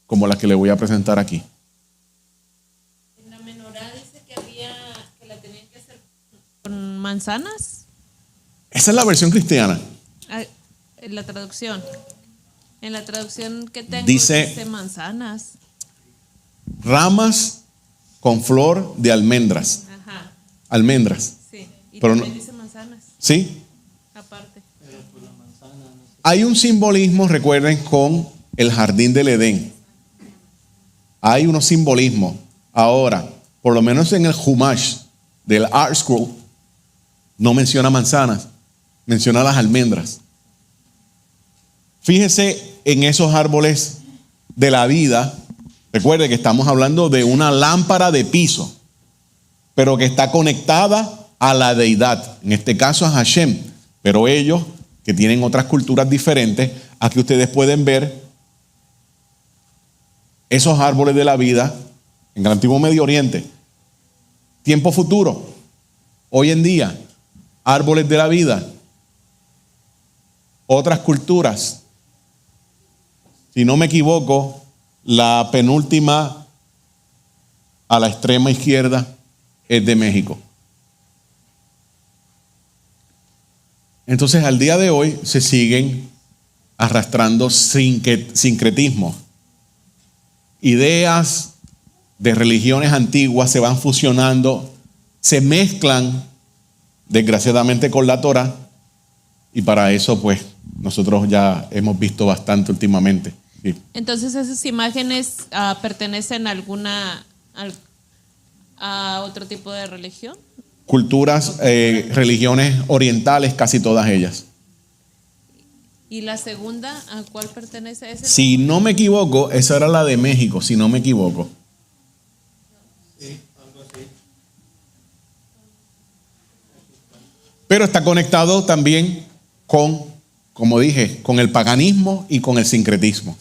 [SPEAKER 1] como las que le voy a presentar aquí.
[SPEAKER 3] menorá dice que la tenían que hacer con manzanas.
[SPEAKER 1] Esa es la versión cristiana.
[SPEAKER 3] En la traducción. En la traducción que tengo
[SPEAKER 1] Dice
[SPEAKER 3] manzanas.
[SPEAKER 1] Ramas con flor de almendras.
[SPEAKER 3] Ajá.
[SPEAKER 1] Almendras.
[SPEAKER 3] Sí. Y
[SPEAKER 1] pero
[SPEAKER 3] también
[SPEAKER 1] no,
[SPEAKER 3] dice manzanas.
[SPEAKER 1] ¿sí?
[SPEAKER 3] Aparte.
[SPEAKER 1] Hay un simbolismo, recuerden, con el jardín del Edén. Hay unos simbolismos. Ahora, por lo menos en el Humash del Art Scroll, no menciona manzanas, menciona las almendras. Fíjese en esos árboles de la vida. Recuerde que estamos hablando de una lámpara de piso, pero que está conectada a la deidad, en este caso a Hashem. Pero ellos, que tienen otras culturas diferentes, aquí ustedes pueden ver esos árboles de la vida en el antiguo Medio Oriente. Tiempo futuro, hoy en día, árboles de la vida, otras culturas. Si no me equivoco, la penúltima a la extrema izquierda es de México. Entonces, al día de hoy se siguen arrastrando sincretismos. Ideas de religiones antiguas se van fusionando, se mezclan desgraciadamente con la Torah, y para eso pues nosotros ya hemos visto bastante últimamente. Sí.
[SPEAKER 3] Entonces esas imágenes pertenecen a otro tipo de religión.
[SPEAKER 1] Culturas, religiones orientales, casi todas ellas.
[SPEAKER 3] ¿Y la segunda, a cuál pertenece ese?
[SPEAKER 1] Si no me equivoco, esa era la de México, si no me equivoco.
[SPEAKER 2] Sí, algo así.
[SPEAKER 1] Pero está conectado también con, como dije, con el paganismo y con el sincretismo.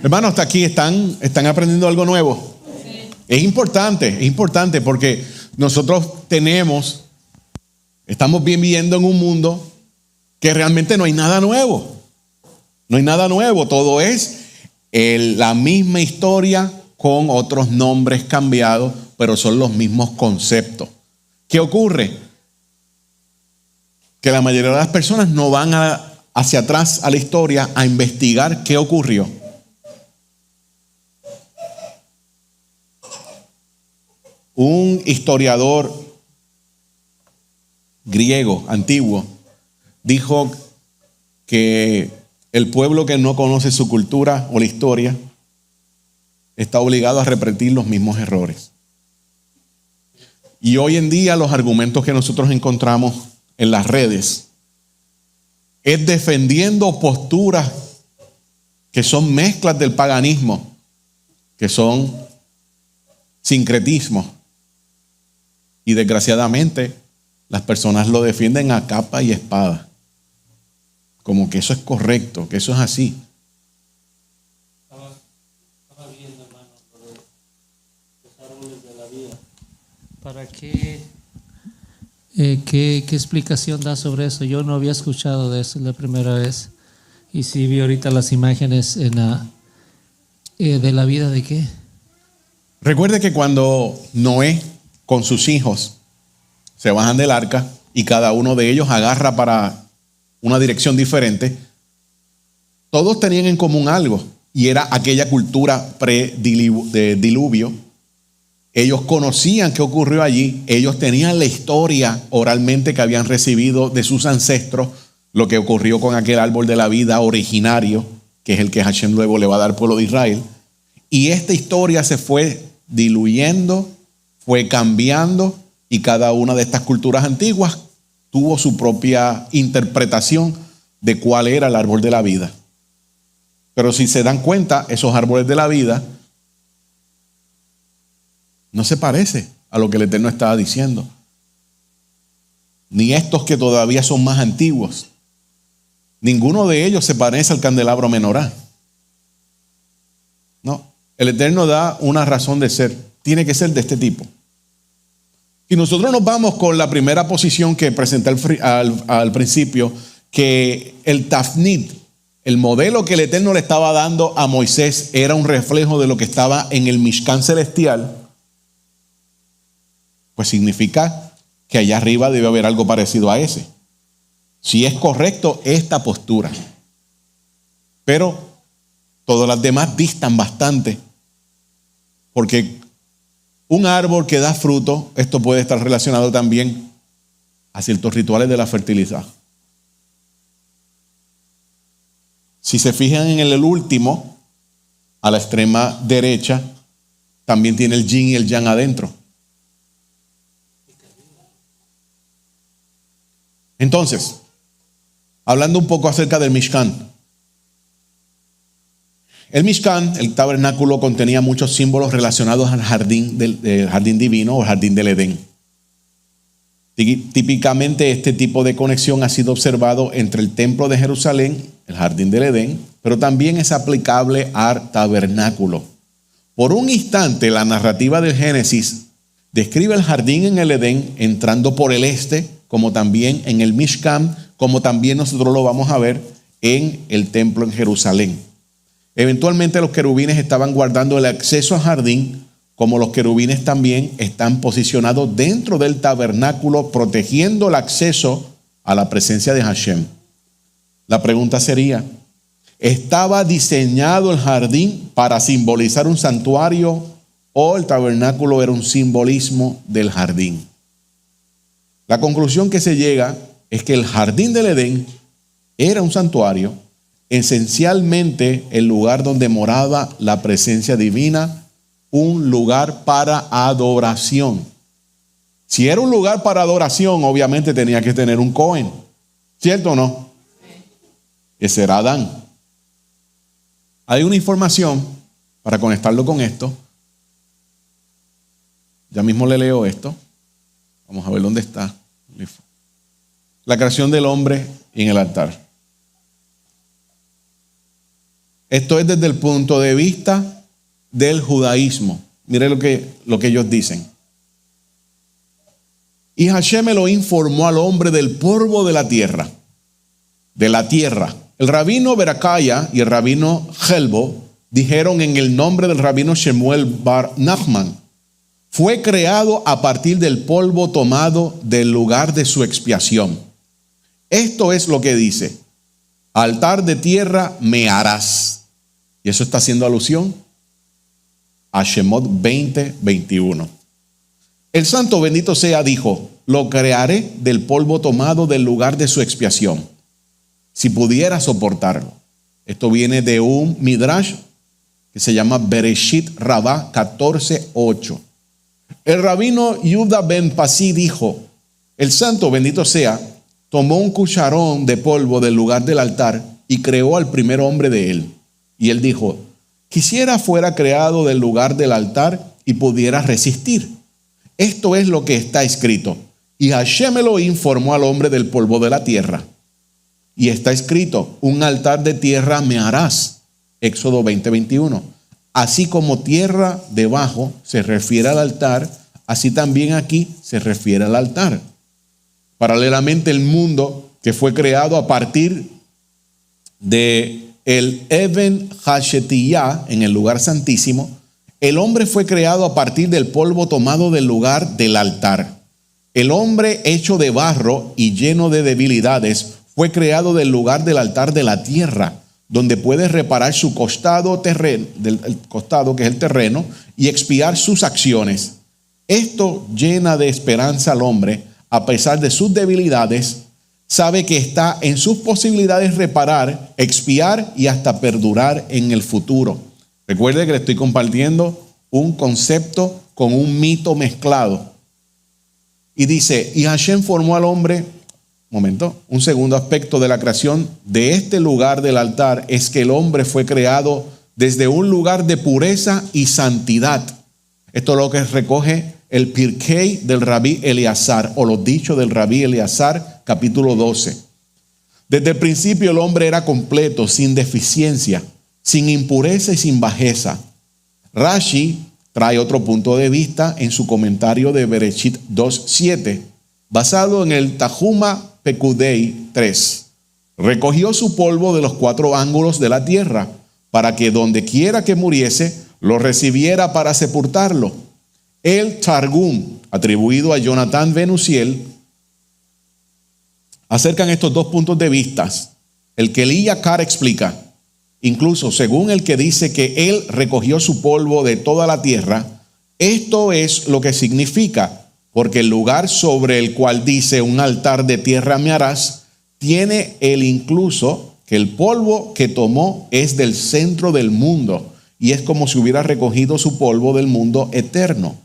[SPEAKER 1] Hermanos, hasta aquí están aprendiendo algo nuevo.
[SPEAKER 3] Sí.
[SPEAKER 1] Es importante porque nosotros estamos viviendo en un mundo que realmente no hay nada nuevo. No hay nada nuevo, todo es la misma historia con otros nombres cambiados, pero son los mismos conceptos. ¿Qué ocurre? Que la mayoría de las personas no van hacia atrás a la historia a investigar qué ocurrió. Un historiador griego antiguo dijo que el pueblo que no conoce su cultura o la historia está obligado a repetir los mismos errores. Y hoy en día los argumentos que nosotros encontramos en las redes es defendiendo posturas que son mezclas del paganismo, que son sincretismos. Y desgraciadamente las personas lo defienden a capa y espada, como que eso es correcto, que eso es así.
[SPEAKER 2] Estaba viendo, hermano, los árboles de la vida. ¿Para qué explicación da sobre eso? Yo no había escuchado de eso, es la primera vez. Y sí vi ahorita las imágenes de la vida de qué.
[SPEAKER 1] Recuerde que cuando Noé con sus hijos se bajan del arca y cada uno de ellos agarra para una dirección diferente, todos tenían en común algo, y era aquella cultura pre-diluvio. Ellos conocían qué ocurrió allí, ellos tenían la historia oralmente que habían recibido de sus ancestros, lo que ocurrió con aquel árbol de la vida originario, que es el que Hashem luego le va a dar al pueblo de Israel. Y esta historia se fue diluyendo, fue cambiando, y cada una de estas culturas antiguas tuvo su propia interpretación de cuál era el árbol de la vida. Pero si se dan cuenta, esos árboles de la vida no se parece a lo que el Eterno estaba diciendo. Ni estos que todavía son más antiguos. Ninguno de ellos se parece al candelabro menorá. No, el Eterno da una razón de ser. Tiene que ser de este tipo. Y nosotros nos vamos con la primera posición que presenté al principio, que el tafnit, el modelo que el Eterno le estaba dando a Moisés era un reflejo de lo que estaba en el Mishkan celestial, pues significa que allá arriba debe haber algo parecido a ese. Si es correcto esta postura. Pero todas las demás distan bastante, porque un árbol que da fruto, esto puede estar relacionado también a ciertos rituales de la fertilidad. Si se fijan en el último, a la extrema derecha, también tiene el yin y el yang adentro. Entonces, hablando un poco acerca del Mishkan. El Mishkan, el tabernáculo, contenía muchos símbolos relacionados al jardín del jardín divino o jardín del Edén. Típicamente este tipo de conexión ha sido observado entre el templo de Jerusalén, el jardín del Edén, pero también es aplicable al tabernáculo. Por un instante, la narrativa del Génesis describe el jardín en el Edén entrando por el este, como también en el Mishkan, como también nosotros lo vamos a ver en el templo en Jerusalén. Eventualmente los querubines estaban guardando el acceso al jardín, como los querubines también están posicionados dentro del tabernáculo, protegiendo el acceso a la presencia de Hashem. La pregunta sería, ¿estaba diseñado el jardín para simbolizar un santuario o el tabernáculo era un simbolismo del jardín? La conclusión que se llega es que el jardín del Edén era un santuario, esencialmente el lugar donde moraba la presencia divina, un lugar para adoración. Si era un lugar para adoración, obviamente tenía que tener un Cohen, ¿cierto o no? Ese era Adán. Hay una información para conectarlo con esto. Ya mismo le leo esto. Vamos a ver dónde está. La creación del hombre en el altar. Esto es desde el punto de vista del judaísmo. Mire lo que ellos dicen. Y Hashem lo informó al hombre del polvo de la tierra. De la tierra. El rabino Berakaya y el rabino Helbo dijeron en el nombre del rabino Shemuel Bar Nachman: fue creado a partir del polvo tomado del lugar de su expiación. Esto es lo que dice: altar de tierra me harás. Y eso está haciendo alusión a Shemot 20:21. El santo bendito sea dijo: lo crearé del polvo tomado del lugar de su expiación, si pudiera soportarlo. Esto viene de un midrash que se llama Bereshit Rabá 14:8. El rabino Yuda ben Pasi dijo: el santo bendito sea tomó un cucharón de polvo del lugar del altar y creó al primer hombre de él. Y él dijo: quisiera fuera creado del lugar del altar y pudiera resistir. Esto es lo que está escrito: y Hashem lo informó al hombre del polvo de la tierra. Y está escrito: un altar de tierra me harás. Éxodo 20:21. Así como tierra debajo se refiere al altar, así también aquí se refiere al altar. Paralelamente, el mundo que fue creado a partir de el Eben Hashetiyah, en el lugar santísimo, el hombre fue creado a partir del polvo tomado del lugar del altar. El hombre hecho de barro y lleno de debilidades fue creado del lugar del altar de la tierra, donde puede reparar su costado terreno, el costado que es el terreno, y expiar sus acciones. Esto llena de esperanza al hombre, a pesar de sus debilidades. Sabe que está en sus posibilidades reparar, expiar y hasta perdurar en el futuro. Recuerde que le estoy compartiendo un concepto con un mito mezclado. Y dice: y Hashem formó al hombre. Un segundo aspecto de la creación de este lugar del altar es que el hombre fue creado desde un lugar de pureza y santidad. Esto es lo que recoge el Pirkei del Rabí Eleazar, o los dichos del Rabí Eleazar, capítulo 12. Desde el principio el hombre era completo, sin deficiencia, sin impureza y sin bajeza. Rashi trae otro punto de vista en su comentario de Bereshit 2:7, basado en el Tahuma Pekudei 3. Recogió su polvo de los 4 ángulos de la tierra, para que donde quiera que muriese, lo recibiera para sepultarlo. El Targum, atribuido a Jonathan Ben Uziel, acercan estos 2 puntos de vista. El que Lee Yakar explica, incluso según el que dice que él recogió su polvo de toda la tierra, esto es lo que significa, porque el lugar sobre el cual dice un altar de tierra me harás, tiene el incluso que el polvo que tomó es del centro del mundo y es como si hubiera recogido su polvo del mundo eterno.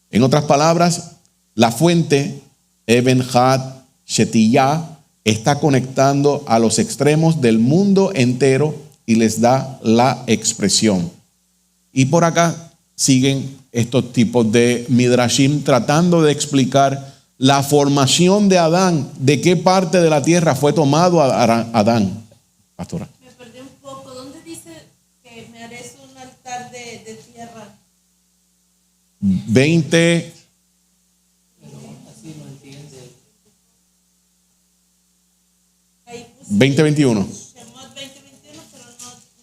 [SPEAKER 1] En otras palabras, la fuente Eben Had Shetiyah está conectando a los extremos del mundo entero y les da la expresión. Y por acá siguen estos tipos de midrashim tratando de explicar la formación de Adán, de qué parte de la tierra fue tomado Adán. Pastora.
[SPEAKER 3] Me perdí un poco. ¿Dónde dice que me haré un altar de tierra?
[SPEAKER 1] 20.
[SPEAKER 2] Así lo entiende.
[SPEAKER 1] 20:21.
[SPEAKER 3] Shemot 20:21, pero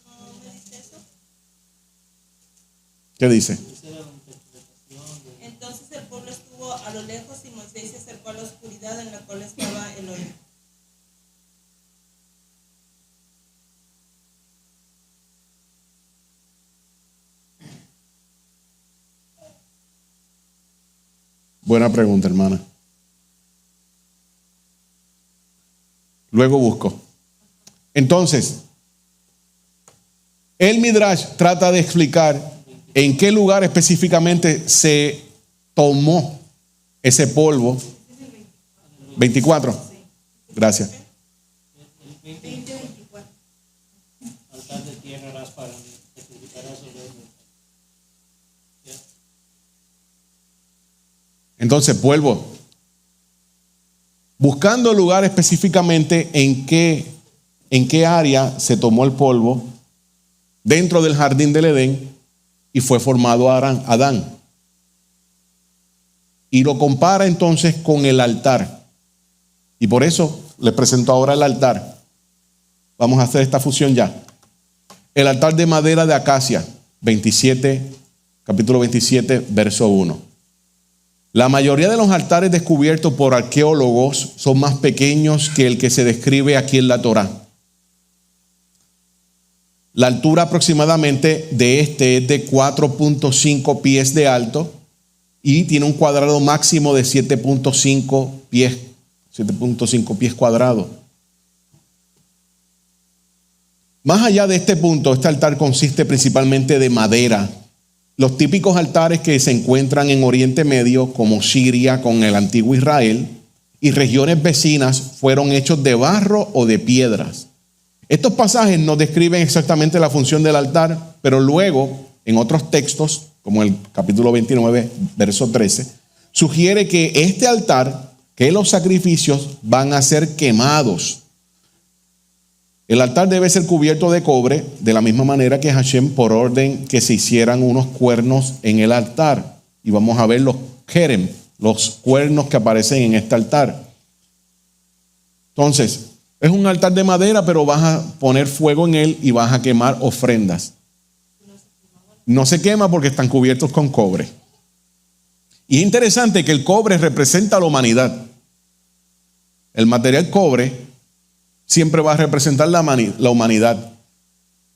[SPEAKER 3] no me dice eso.
[SPEAKER 1] ¿Qué dice?
[SPEAKER 3] Entonces el pueblo estuvo a lo lejos y Moisés se acercó a la oscuridad en la cual estaba Elohim.
[SPEAKER 1] Buena pregunta, hermana. Luego busco. Entonces, el Midrash trata de explicar en qué lugar específicamente se tomó ese polvo. 24. Gracias.
[SPEAKER 2] El 20-24. Altar de tierra harás para mí, te purificarás sobre él.
[SPEAKER 1] Entonces, vuelvo. Buscando el lugar específicamente en qué área se tomó el polvo dentro del jardín del Edén y fue formado Adán. Y lo compara entonces con el altar. Y por eso les presento ahora el altar. Vamos a hacer esta fusión ya. El altar de madera de acacia, capítulo 27, verso 1. La mayoría de los altares descubiertos por arqueólogos son más pequeños que el que se describe aquí en la Torá. La altura aproximadamente de este es de 4.5 pies de alto y tiene un cuadrado máximo de 7.5 pies cuadrados. Más allá de este punto, este altar consiste principalmente de madera. Los típicos altares que se encuentran en Oriente Medio, como Siria con el antiguo Israel, y regiones vecinas, fueron hechos de barro o de piedras. Estos pasajes no describen exactamente la función del altar, pero luego, en otros textos, como el capítulo 29, verso 13, sugiere que este altar, que los sacrificios van a ser quemados. El altar debe ser cubierto de cobre, de la misma manera que Hashem por orden que se hicieran unos cuernos en el altar. Y vamos a ver los kerem, los cuernos que aparecen en este altar. Entonces, es un altar de madera, pero vas a poner fuego en él y vas a quemar ofrendas. No se quema porque están cubiertos con cobre. Y es interesante que el cobre representa a la humanidad. El material cobre siempre va a representar la humanidad.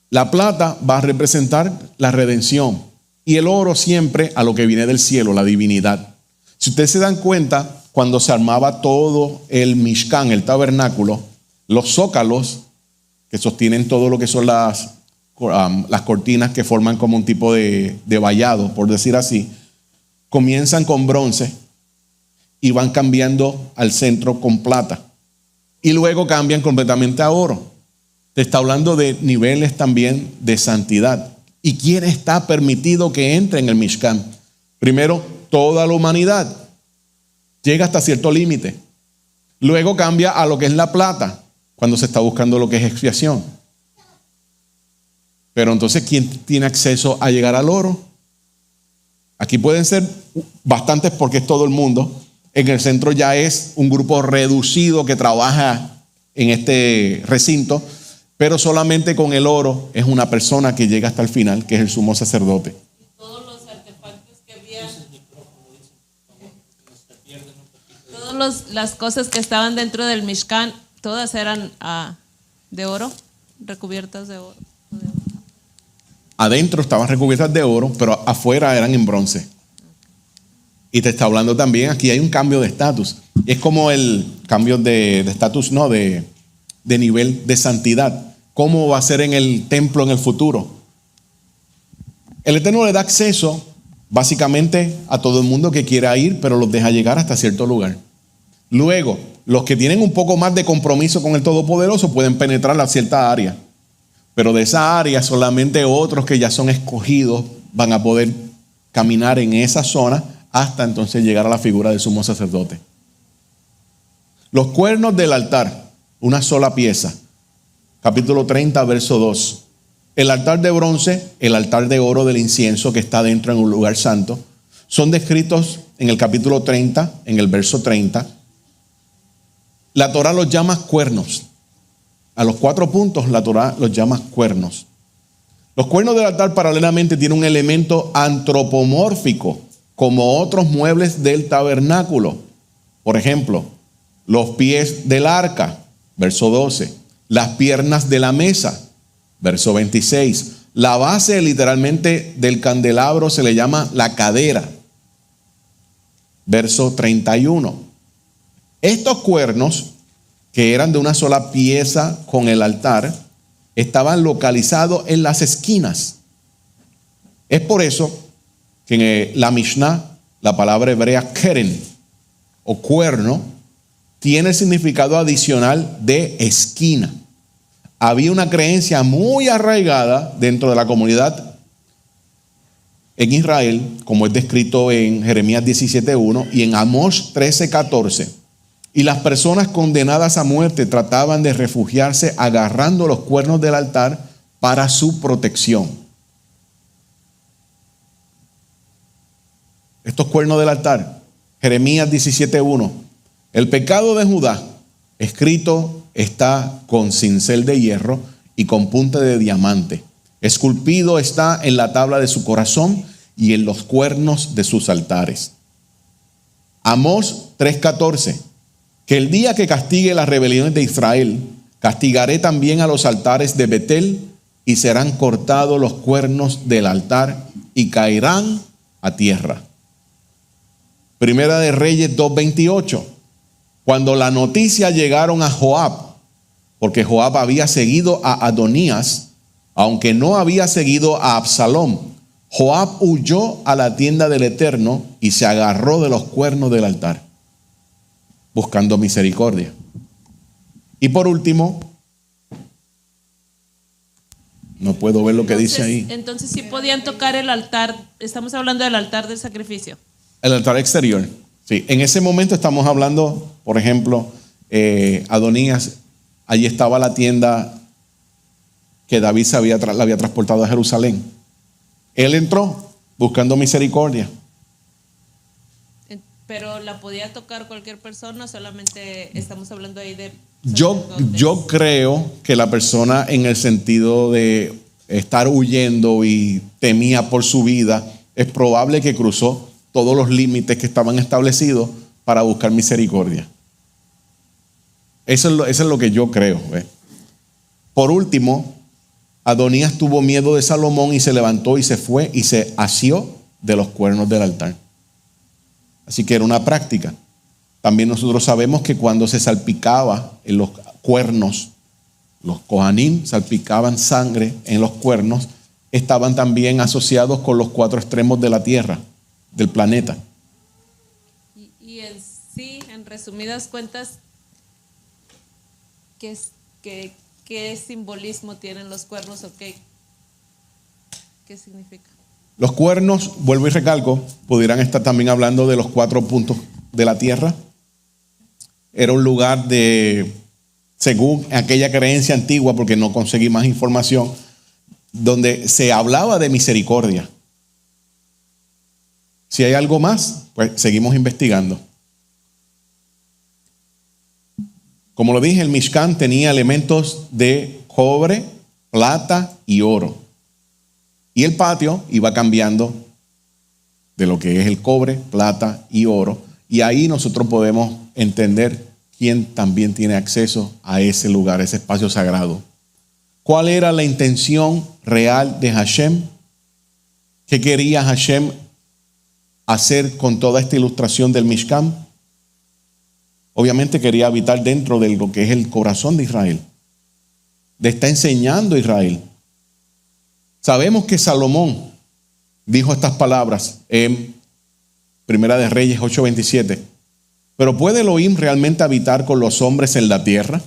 [SPEAKER 1] La plata va a representar la redención. Y el oro siempre a lo que viene del cielo, la divinidad. Si ustedes se dan cuenta, cuando se armaba todo el Mishkan, el tabernáculo, los zócalos que sostienen todo lo que son las cortinas que forman como un tipo de vallado, por decir así, comienzan con bronce y van cambiando al centro con plata. Y luego cambian completamente a oro. Te está hablando de niveles también de santidad. ¿Y quién está permitido que entre en el Mishkan? Primero, toda la humanidad. Llega hasta cierto límite. Luego cambia a lo que es la plata, cuando se está buscando lo que es expiación. Pero entonces, ¿quién tiene acceso a llegar al oro? Aquí pueden ser bastantes porque es todo el mundo. En el centro ya es un grupo reducido que trabaja en este recinto, pero solamente con el oro es una persona que llega hasta el final, que es el sumo sacerdote.
[SPEAKER 3] Todos los artefactos que había, todas las cosas que estaban dentro del Mishkan, todas eran de oro, recubiertas de oro.
[SPEAKER 1] Adentro estaban recubiertas de oro, pero afuera eran en bronce. Y te está hablando también, aquí hay un cambio de estatus. Es como el cambio de estatus, no, de nivel de santidad. ¿Cómo va a ser en el templo en el futuro? El Eterno le da acceso básicamente a todo el mundo que quiera ir, pero los deja llegar hasta cierto lugar. Luego, los que tienen un poco más de compromiso con el Todopoderoso pueden penetrar a cierta área. Pero de esa área solamente otros que ya son escogidos van a poder caminar en esa zona hasta entonces llegar a la figura del sumo sacerdote. Los cuernos del altar, una sola pieza. Capítulo 30, verso 2. El altar de bronce, el altar de oro del incienso que está dentro en un lugar santo, son descritos en el capítulo 30, en el verso 30. La Torah los llama cuernos. A los 4 puntos la Torah los llama cuernos. Los cuernos del altar paralelamente tienen un elemento antropomórfico, como otros muebles del tabernáculo. Por ejemplo, los pies del arca, verso 12. Las piernas de la mesa, verso 26. La base literalmente del candelabro se le llama la cadera, verso 31. Estos cuernos, que eran de una sola pieza con el altar, estaban localizados en las esquinas. Es por eso que en la Mishnah, la palabra hebrea keren o cuerno, tiene el significado adicional de esquina. Había una creencia muy arraigada dentro de la comunidad en Israel, como es descrito en Jeremías 17:1 y en Amós 13:14. Y las personas condenadas a muerte trataban de refugiarse agarrando los cuernos del altar para su protección. Estos cuernos del altar, Jeremías 17:1. El pecado de Judá, escrito está con cincel de hierro y con punta de diamante. Esculpido está en la tabla de su corazón y en los cuernos de sus altares. Amós 3:14. Que el día que castigue las rebeliones de Israel, castigaré también a los altares de Betel y serán cortados los cuernos del altar y caerán a tierra. Primera de Reyes 2:28. Cuando la noticia llegaron a Joab, porque Joab había seguido a Adonías, aunque no había seguido a Absalom, Joab huyó a la tienda del Eterno y se agarró de los cuernos del altar, buscando misericordia. Y por último, no puedo ver lo que dice ahí.
[SPEAKER 3] Entonces sí podían tocar el altar, estamos hablando del altar del sacrificio.
[SPEAKER 1] El altar exterior, sí. En ese momento estamos hablando, por ejemplo, Adonías, allí estaba la tienda que David la había transportado a Jerusalén. Él entró buscando misericordia.
[SPEAKER 3] Pero la podía tocar cualquier persona, solamente estamos hablando ahí de...
[SPEAKER 1] Yo creo que la persona, en el sentido de estar huyendo y temía por su vida, es probable que cruzó todos los límites que estaban establecidos para buscar misericordia. Eso es lo que yo creo. Por último, Adonías tuvo miedo de Salomón y se levantó y se fue y se asió de los cuernos del altar. Así que era una práctica. También nosotros sabemos que cuando se salpicaba en los cuernos, los Kohanim salpicaban sangre en los cuernos, estaban también asociados con los 4 extremos de la tierra, del planeta.
[SPEAKER 3] Y en sí, en resumidas cuentas, ¿qué simbolismo tienen los cuernos o qué significa?
[SPEAKER 1] Los cuernos, vuelvo y recalco, pudieran estar también hablando de los 4 puntos de la tierra. Era un lugar de, según aquella creencia antigua, porque no conseguí más información, donde se hablaba de misericordia. Si hay algo más, pues seguimos investigando. Como lo dije, el Mishkan tenía elementos de cobre, plata y oro. Y el patio iba cambiando de lo que es el cobre, plata y oro. Y ahí nosotros podemos entender quién también tiene acceso a ese lugar, ese espacio sagrado. ¿Cuál era la intención real de Hashem? ¿Qué quería Hashem hacer con toda esta ilustración del Mishkan? Obviamente quería habitar dentro de lo que es el corazón de Israel. Le está enseñando a Israel. Sabemos que Salomón dijo estas palabras en Primera de Reyes 8:27. Pero ¿puede Elohim realmente habitar con los hombres en la tierra?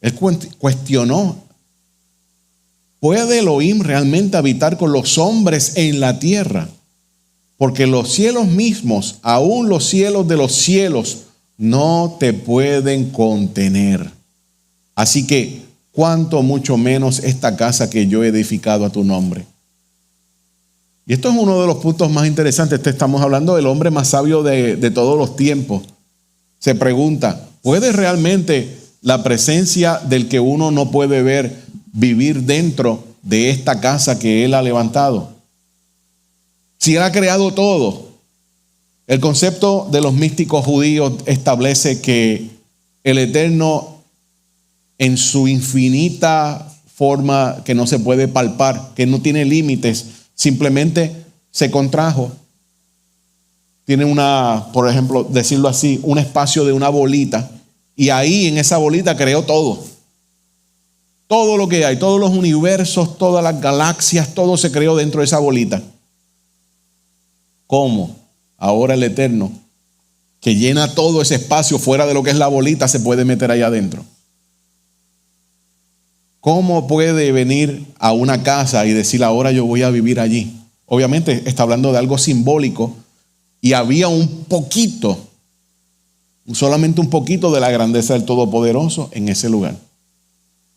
[SPEAKER 1] Él cuestionó. ¿Puede Elohim realmente habitar con los hombres en la tierra? Porque los cielos mismos, aún los cielos de los cielos, no te pueden contener. Así que, ¿cuánto mucho menos esta casa que yo he edificado a tu nombre? Y esto es uno de los puntos más interesantes. Estamos hablando del hombre más sabio de todos los tiempos. Se pregunta, ¿puede realmente la presencia del que uno no puede ver vivir dentro de esta casa que Él ha levantado? Si Él ha creado todo. El concepto de los místicos judíos establece que el Eterno, en su infinita forma que no se puede palpar, que no tiene límites, simplemente se contrajo. Tiene por ejemplo, decirlo así, un espacio de una bolita, y ahí en esa bolita creó todo. Todo lo que hay, todos los universos, todas las galaxias, todo se creó dentro de esa bolita. ¿Cómo? Ahora el Eterno, que llena todo ese espacio fuera de lo que es la bolita, se puede meter allá adentro. ¿Cómo puede venir a una casa y decir, ahora yo voy a vivir allí? Obviamente está hablando de algo simbólico, y había un poquito, solamente un poquito de la grandeza del Todopoderoso en ese lugar.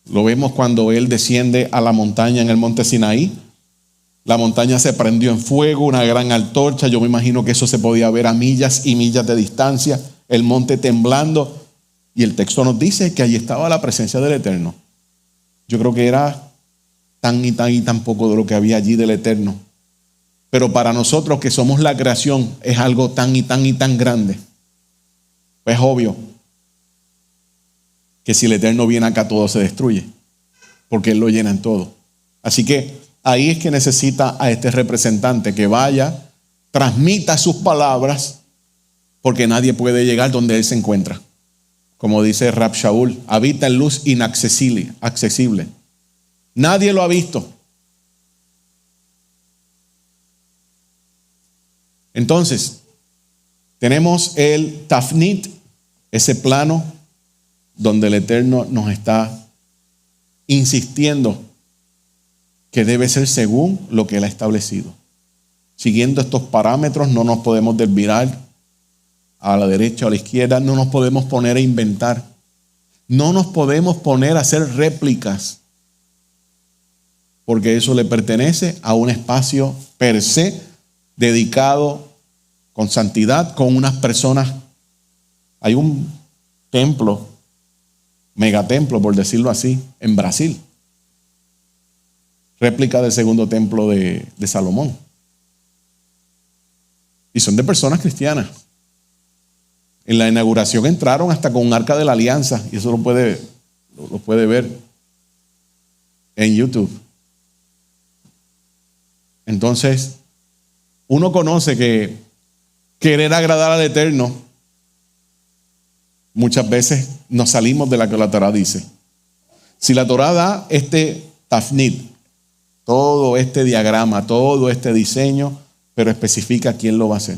[SPEAKER 1] Lo vemos cuando Él desciende a la montaña en el monte Sinaí. La montaña se prendió en fuego, una gran antorcha. Yo me imagino que eso se podía ver a millas y millas de distancia, el monte temblando. Y el texto nos dice que allí estaba la presencia del Eterno. Yo creo que era tan y tan poco de lo que había allí del Eterno. Pero para nosotros que somos la creación, es algo tan y tan grande. Pues es obvio que si el Eterno viene acá, todo se destruye, porque Él lo llena en todo. Así que ahí es que necesita a este representante que vaya, transmita sus palabras, porque nadie puede llegar donde Él se encuentra. Como dice Rab Shaul, habita en luz inaccesible. Nadie lo ha visto. Entonces, tenemos el Tafnit, ese plano donde el Eterno nos está insistiendo que debe ser según lo que Él ha establecido. Siguiendo estos parámetros no nos podemos desviar a la derecha o a la izquierda, no nos podemos poner a inventar, no nos podemos poner a hacer réplicas, porque eso le pertenece a un espacio per se, dedicado con santidad, con unas personas. Hay un templo, megatemplo por decirlo así, en Brasil, réplica del segundo templo de Salomón. Y son de personas cristianas. En la inauguración entraron hasta con un arca de la alianza, y eso lo puede ver en YouTube. Entonces, uno conoce que querer agradar al Eterno, muchas veces nos salimos de lo que la Torah dice. Si la Torah da este tafnit, todo este diagrama, todo este diseño, pero especifica quién lo va a hacer,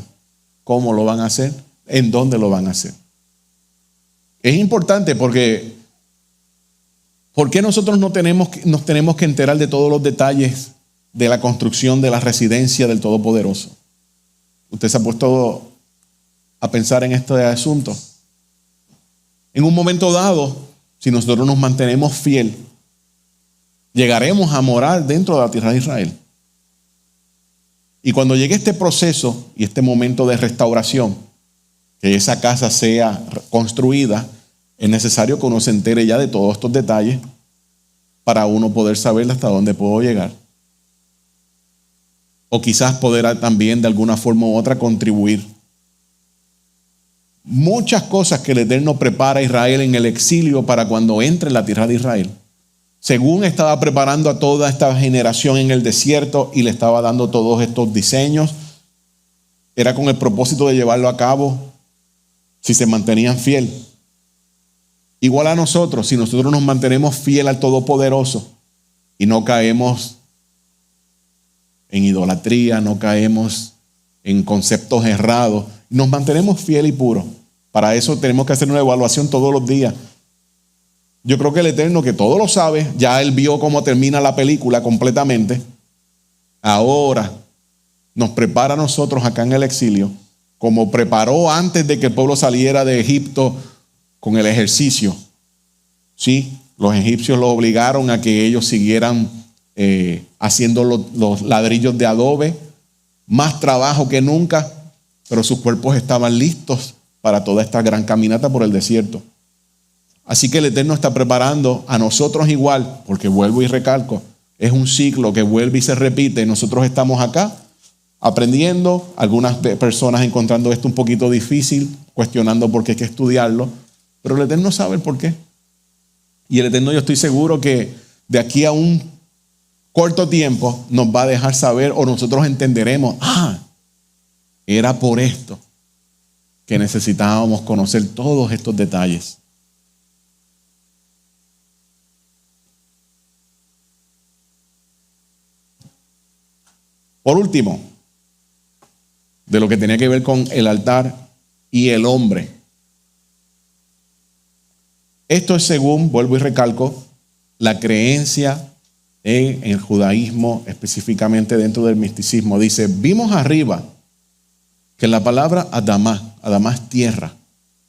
[SPEAKER 1] cómo lo van a hacer, en dónde lo van a hacer. Es importante porque ¿por qué nosotros nos tenemos que enterar de todos los detalles de la construcción de la residencia del Todopoderoso? Usted se ha puesto a pensar en este asunto. En un momento dado, si nosotros nos mantenemos fiel, llegaremos a morar dentro de la tierra de Israel. Y cuando llegue este proceso y este momento de restauración, que esa casa sea construida, Es necesario que uno se entere ya de todos estos detalles para uno poder saber hasta dónde puedo llegar. O quizás poder también de alguna forma u otra contribuir. Muchas cosas que el Eterno prepara a Israel en el exilio para cuando entre en la tierra de Israel. Según estaba preparando a toda esta generación en el desierto y le estaba dando todos estos diseños, era con el propósito de llevarlo a cabo si se mantenían fiel. Igual a nosotros, si nosotros nos mantenemos fiel al Todopoderoso y no caemos en idolatría, no caemos en conceptos errados, nos mantenemos fiel y puros. Para eso tenemos que hacer una evaluación todos los días. Yo creo que el Eterno, que todo lo sabe, ya Él vio cómo termina la película completamente. Ahora nos prepara a nosotros acá en el exilio, como preparó antes de que el pueblo saliera de Egipto con el ejercicio. Sí, los egipcios los obligaron a que ellos siguieran haciendo los ladrillos de adobe, más trabajo que nunca, pero sus cuerpos estaban listos para toda esta gran caminata por el desierto. Así que el Eterno está preparando a nosotros igual, porque vuelvo y recalco, es un ciclo que vuelve y se repite. Nosotros estamos acá aprendiendo, algunas personas encontrando esto un poquito difícil, cuestionando por qué hay que estudiarlo, pero el Eterno sabe el por qué. Y el Eterno, yo estoy seguro que de aquí a un corto tiempo nos va a dejar saber, o nosotros entenderemos, era por esto que necesitábamos conocer todos estos detalles. Por último, de lo que tenía que ver con el altar y el hombre. Esto es según, vuelvo y recalco, la creencia en el judaísmo, específicamente dentro del misticismo. Dice, vimos arriba que la palabra Adamá es tierra,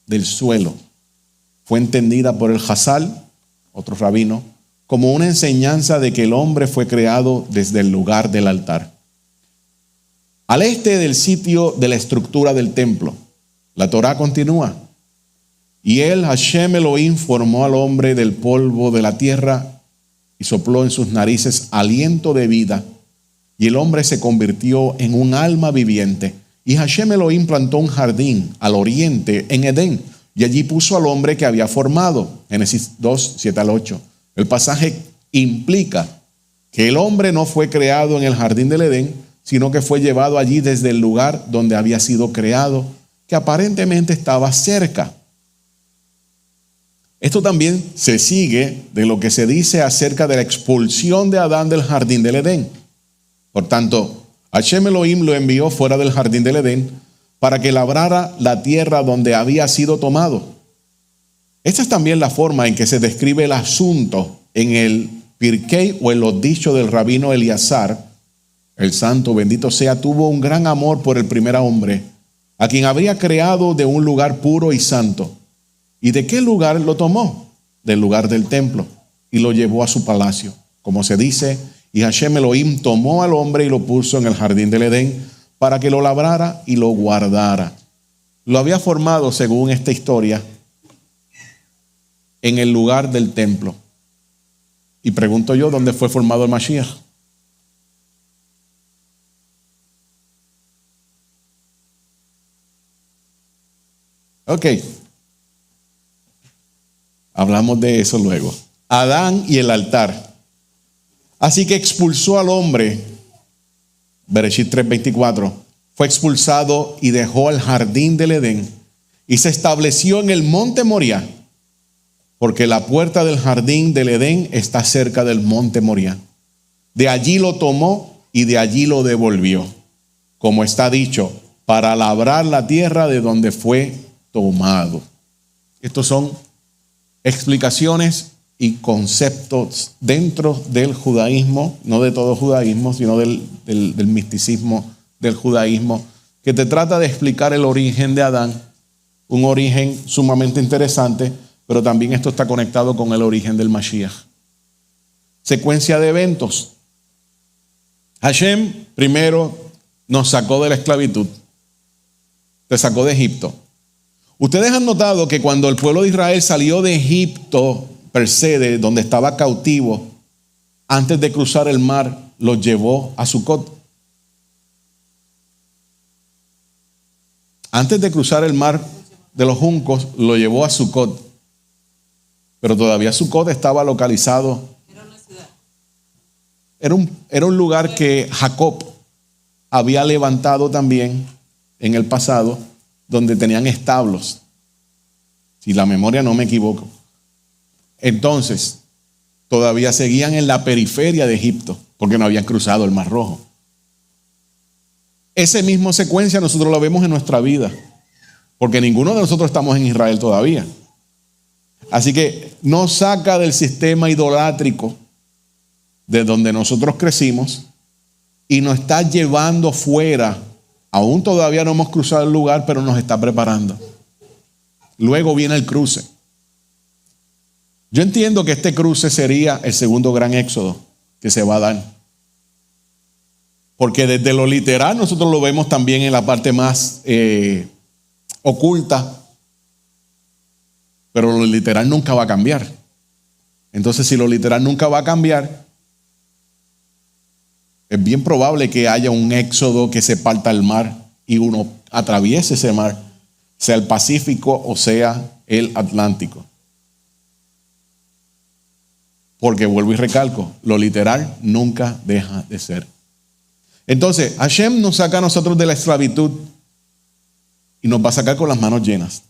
[SPEAKER 1] del suelo, fue entendida por el Hazal, otro rabino, como una enseñanza de que el hombre fue creado desde el lugar del altar. Al este del sitio de la estructura del templo, la Torá continúa. Y él, Hashem Elohim, formó al hombre del polvo de la tierra y sopló en sus narices aliento de vida. Y el hombre se convirtió en un alma viviente. Y Hashem Elohim plantó un jardín al oriente en Edén. Y allí puso al hombre que había formado. Génesis 2, 7 al 8. El pasaje implica que el hombre no fue creado en el jardín del Edén, sino que fue llevado allí desde el lugar donde había sido creado, que aparentemente estaba cerca. Esto también se sigue de lo que se dice acerca de la expulsión de Adán del jardín del Edén. Por tanto, Hashem Elohim lo envió fuera del jardín del Edén para que labrara la tierra donde había sido tomado. Esta es también la forma en que se describe el asunto en el Pirkei o en los dichos del rabino Eleazar. El santo, bendito sea, tuvo un gran amor por el primer hombre, a quien habría creado de un lugar puro y santo. ¿Y de qué lugar lo tomó? Del lugar del templo, y lo llevó a su palacio. Como se dice, y Hashem Elohim tomó al hombre y lo puso en el jardín del Edén para que lo labrara y lo guardara. Lo había formado, según esta historia, en el lugar del templo. Y pregunto yo, ¿dónde fue formado el Mashiach? Ok. Hablamos de eso luego. Adán y el altar. Así que expulsó al hombre, Bereshit 3:24, fue expulsado y dejó el jardín del Edén y se estableció en el monte Moriah, porque la puerta del jardín del Edén está cerca del monte Moriah. De allí lo tomó y de allí lo devolvió, como está dicho, para labrar la tierra de donde fue tomado. Estos son explicaciones y conceptos dentro del judaísmo, no de todo judaísmo, sino del misticismo del judaísmo, que te trata de explicar el origen de Adán, un origen sumamente interesante, pero también esto está conectado con el origen del Mashiach. Secuencia de eventos. Hashem primero nos sacó de la esclavitud, te sacó de Egipto. Ustedes han notado que cuando el pueblo de Israel salió de Egipto, per se, de donde estaba cautivo, antes de cruzar el mar, los llevó a Sucot. Antes de cruzar el mar de los juncos, lo llevó a Sucot. Pero todavía Sucot estaba localizado.
[SPEAKER 4] Era una ciudad.
[SPEAKER 1] Era un lugar que Jacob había levantado también en el pasado, donde tenían establos. Si la memoria no me equivoco. Entonces, todavía seguían en la periferia de Egipto, porque no habían cruzado el Mar Rojo. Esa misma secuencia nosotros la vemos en nuestra vida, porque ninguno de nosotros estamos en Israel todavía. Así que nos saca del sistema idolátrico de donde nosotros crecimos y nos está llevando fuera. Aún todavía no hemos cruzado el lugar, pero nos está preparando. Luego viene el cruce. Yo entiendo que este cruce sería el segundo gran éxodo que se va a dar. Porque desde lo literal nosotros lo vemos también en la parte más oculta. Pero lo literal nunca va a cambiar. Entonces, si lo literal nunca va a cambiar, es bien probable que haya un éxodo que se parta el mar y uno atraviese ese mar, sea el Pacífico o sea el Atlántico. Porque vuelvo y recalco, lo literal nunca deja de ser. Entonces, Hashem nos saca a nosotros de la esclavitud y nos va a sacar con las manos llenas.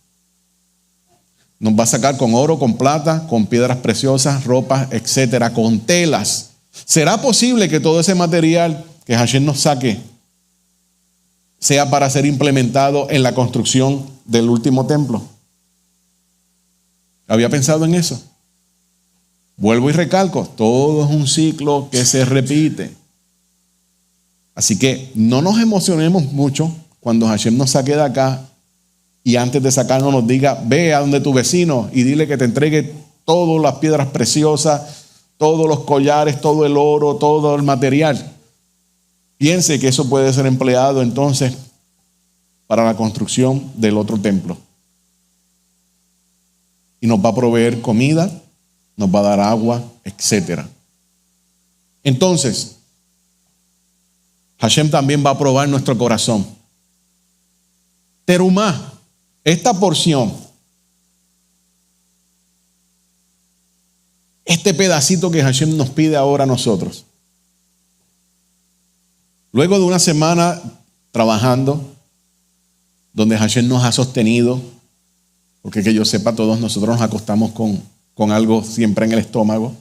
[SPEAKER 1] Nos va a sacar con oro, con plata, con piedras preciosas, ropas, etcétera, con telas. ¿Será posible que todo ese material que Hashem nos saque sea para ser implementado en la construcción del último templo? ¿Había pensado en eso? Vuelvo y recalco, todo es un ciclo que se repite. Así que no nos emocionemos mucho cuando Hashem nos saque de acá y antes de sacarnos nos diga, ve a donde tu vecino y dile que te entregue todas las piedras preciosas, todos los collares, todo el oro, todo el material. Piense que eso puede ser empleado entonces para la construcción del otro templo. Y nos va a proveer comida, nos va a dar agua, etc. Entonces, Hashem también va a probar nuestro corazón. Terumá, esta porción, este pedacito que Hashem nos pide ahora a nosotros. Luego de una semana trabajando, donde Hashem nos ha sostenido, porque que yo sepa, todos nosotros nos acostamos con algo siempre en el estómago.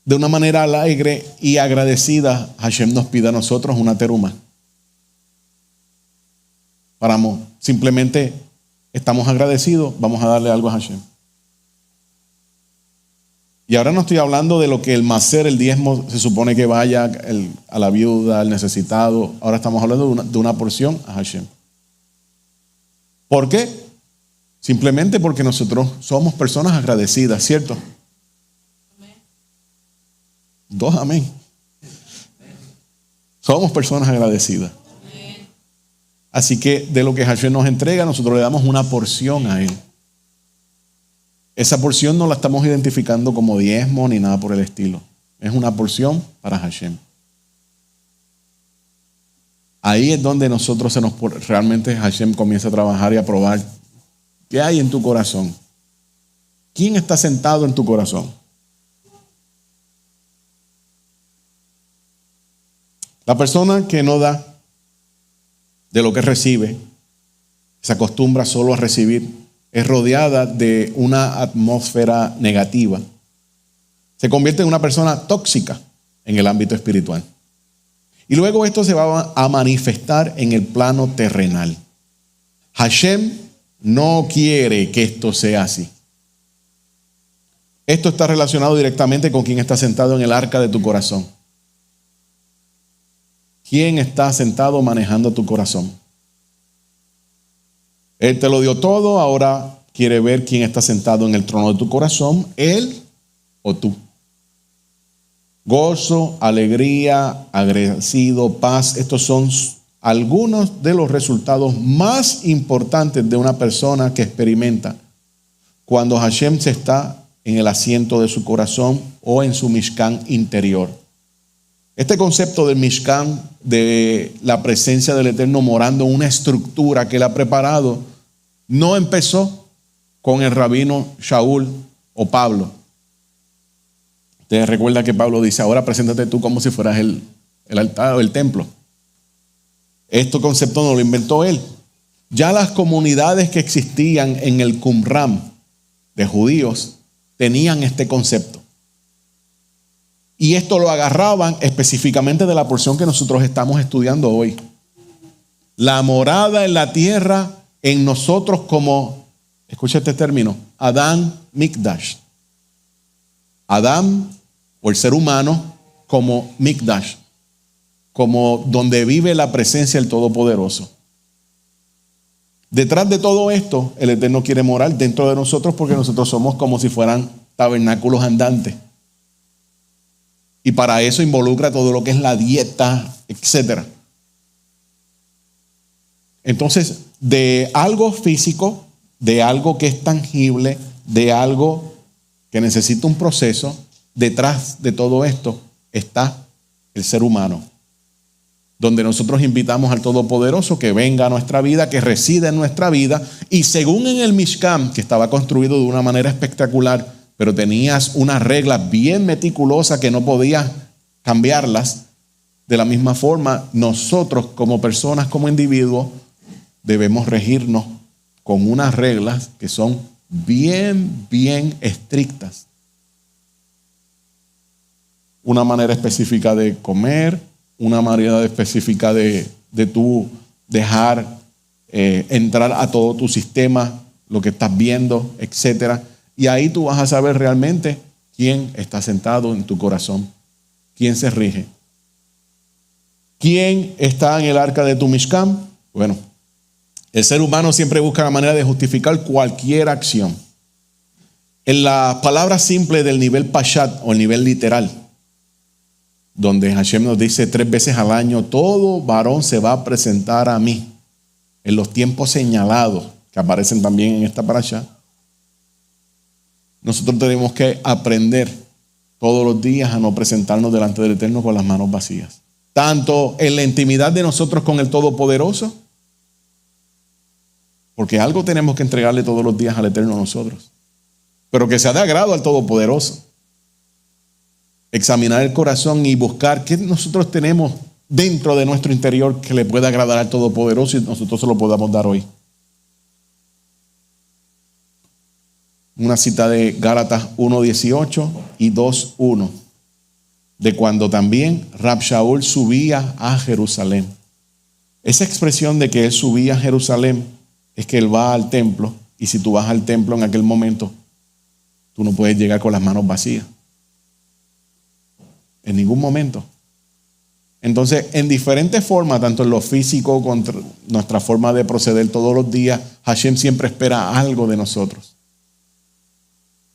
[SPEAKER 1] De una manera alegre y agradecida, Hashem nos pide a nosotros una teruma. Paramos, simplemente estamos agradecidos, vamos a darle algo a Hashem. Y ahora no estoy hablando de lo que el maser, el diezmo, se supone que vaya a la viuda, al necesitado. Ahora estamos hablando de una porción a Hashem. ¿Por qué? Simplemente porque nosotros somos personas agradecidas, ¿cierto? Amén. 2 amén. Somos personas agradecidas. Amén. Así que de lo que Hashem nos entrega, nosotros le damos una porción a Él. Esa porción no la estamos identificando como diezmo ni nada por el estilo. Es una porción para Hashem. Ahí es donde nosotros realmente Hashem comienza a trabajar y a probar qué hay en tu corazón. ¿Quién está sentado en tu corazón? La persona que no da de lo que recibe, se acostumbra solo a recibir, es rodeada de una atmósfera negativa. Se convierte en una persona tóxica en el ámbito espiritual. Y luego esto se va a manifestar en el plano terrenal. Hashem no quiere que esto sea así. Esto está relacionado directamente con quien está sentado en el arca de tu corazón. ¿Quién está sentado manejando tu corazón? Él te lo dio todo, ahora quiere ver quién está sentado en el trono de tu corazón, él o tú. Gozo, alegría, agradecido, paz, estos son algunos de los resultados más importantes de una persona que experimenta cuando Hashem se está en el asiento de su corazón o en su Mishkan interior. Este concepto del Mishkan, de la presencia del Eterno morando en una estructura que Él ha preparado, no empezó con el rabino Shaul o Pablo. Ustedes recuerdan que Pablo dice, ahora preséntate tú como si fueras el altar o el templo. Este concepto no lo inventó él. Ya las comunidades que existían en el Qumran de judíos tenían este concepto. Y esto lo agarraban específicamente de la porción que nosotros estamos estudiando hoy. La morada en la tierra en nosotros como, escucha este término, Adán Mikdash. Adán, o el ser humano, como Mikdash, como donde vive la presencia del Todopoderoso. Detrás de todo esto, el Eterno quiere morar dentro de nosotros porque nosotros somos como si fueran tabernáculos andantes. Y para eso involucra todo lo que es la dieta, etc. Entonces, de algo físico, de algo que es tangible, de algo que necesita un proceso, detrás de todo esto está el ser humano, donde nosotros invitamos al Todopoderoso que venga a nuestra vida, que resida en nuestra vida, y según en el Mishkan, que estaba construido de una manera espectacular, pero tenías unas reglas bien meticulosas que no podías cambiarlas, de la misma forma, nosotros como personas, como individuos, debemos regirnos con unas reglas que son bien estrictas. Una manera específica de comer, una manera específica de tú dejar entrar a todo tu sistema, lo que estás viendo, etc. Y ahí tú vas a saber realmente quién está sentado en tu corazón, quién se rige. ¿Quién está en el arca de tu Mishkan? Bueno, el ser humano siempre busca la manera de justificar cualquier acción. En la palabra simple del nivel Pashat o el nivel literal, donde Hashem nos dice 3 veces al año, todo varón se va a presentar a mí en los tiempos señalados, que aparecen también en esta parasha. Nosotros tenemos que aprender todos los días a no presentarnos delante del Eterno con las manos vacías. Tanto en la intimidad de nosotros con el Todopoderoso, porque algo tenemos que entregarle todos los días al Eterno a nosotros, pero que sea de agrado al Todopoderoso. Examinar el corazón y buscar qué nosotros tenemos dentro de nuestro interior que le pueda agradar al Todopoderoso y nosotros se lo podamos dar hoy. Una cita de Gálatas 1:18 y 2:1, de cuando también Rab Shaul subía a Jerusalén. Esa expresión de que él subía a Jerusalén es que él va al templo, y si tú vas al templo en aquel momento, tú no puedes llegar con las manos vacías. En ningún momento. Entonces, en diferentes formas, tanto en lo físico, contra nuestra forma de proceder todos los días, Hashem siempre espera algo de nosotros.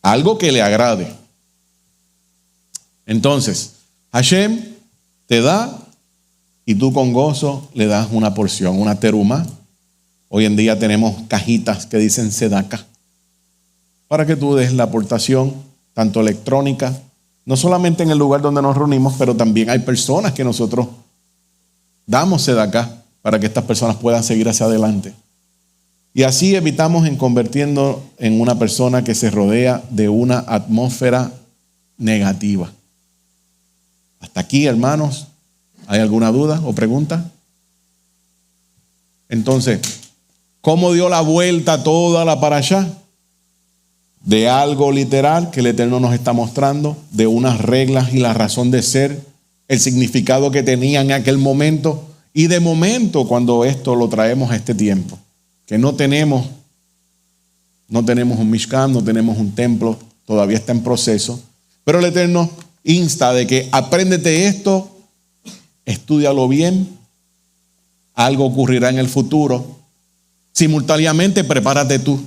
[SPEAKER 1] Algo que le agrade. Entonces, Hashem te da y tú con gozo le das una porción, una teruma. Hoy en día tenemos cajitas que dicen sedaka para que tú des la aportación, tanto electrónica, no solamente en el lugar donde nos reunimos, pero también hay personas que nosotros damos sedaka para que estas personas puedan seguir hacia adelante. Y así evitamos en convirtiendo en una persona que se rodea de una atmósfera negativa. Hasta aquí, hermanos, ¿hay alguna duda o pregunta? Entonces, ¿cómo dio la vuelta toda la parashá? De algo literal que el Eterno nos está mostrando, de unas reglas y la razón de ser, el significado que tenía en aquel momento, y de momento cuando esto lo traemos a este tiempo, que no tenemos un Mishkan, no tenemos un templo, todavía está en proceso, pero el Eterno insta de que apréndete esto, estúdialo bien, algo ocurrirá en el futuro, simultáneamente prepárate tú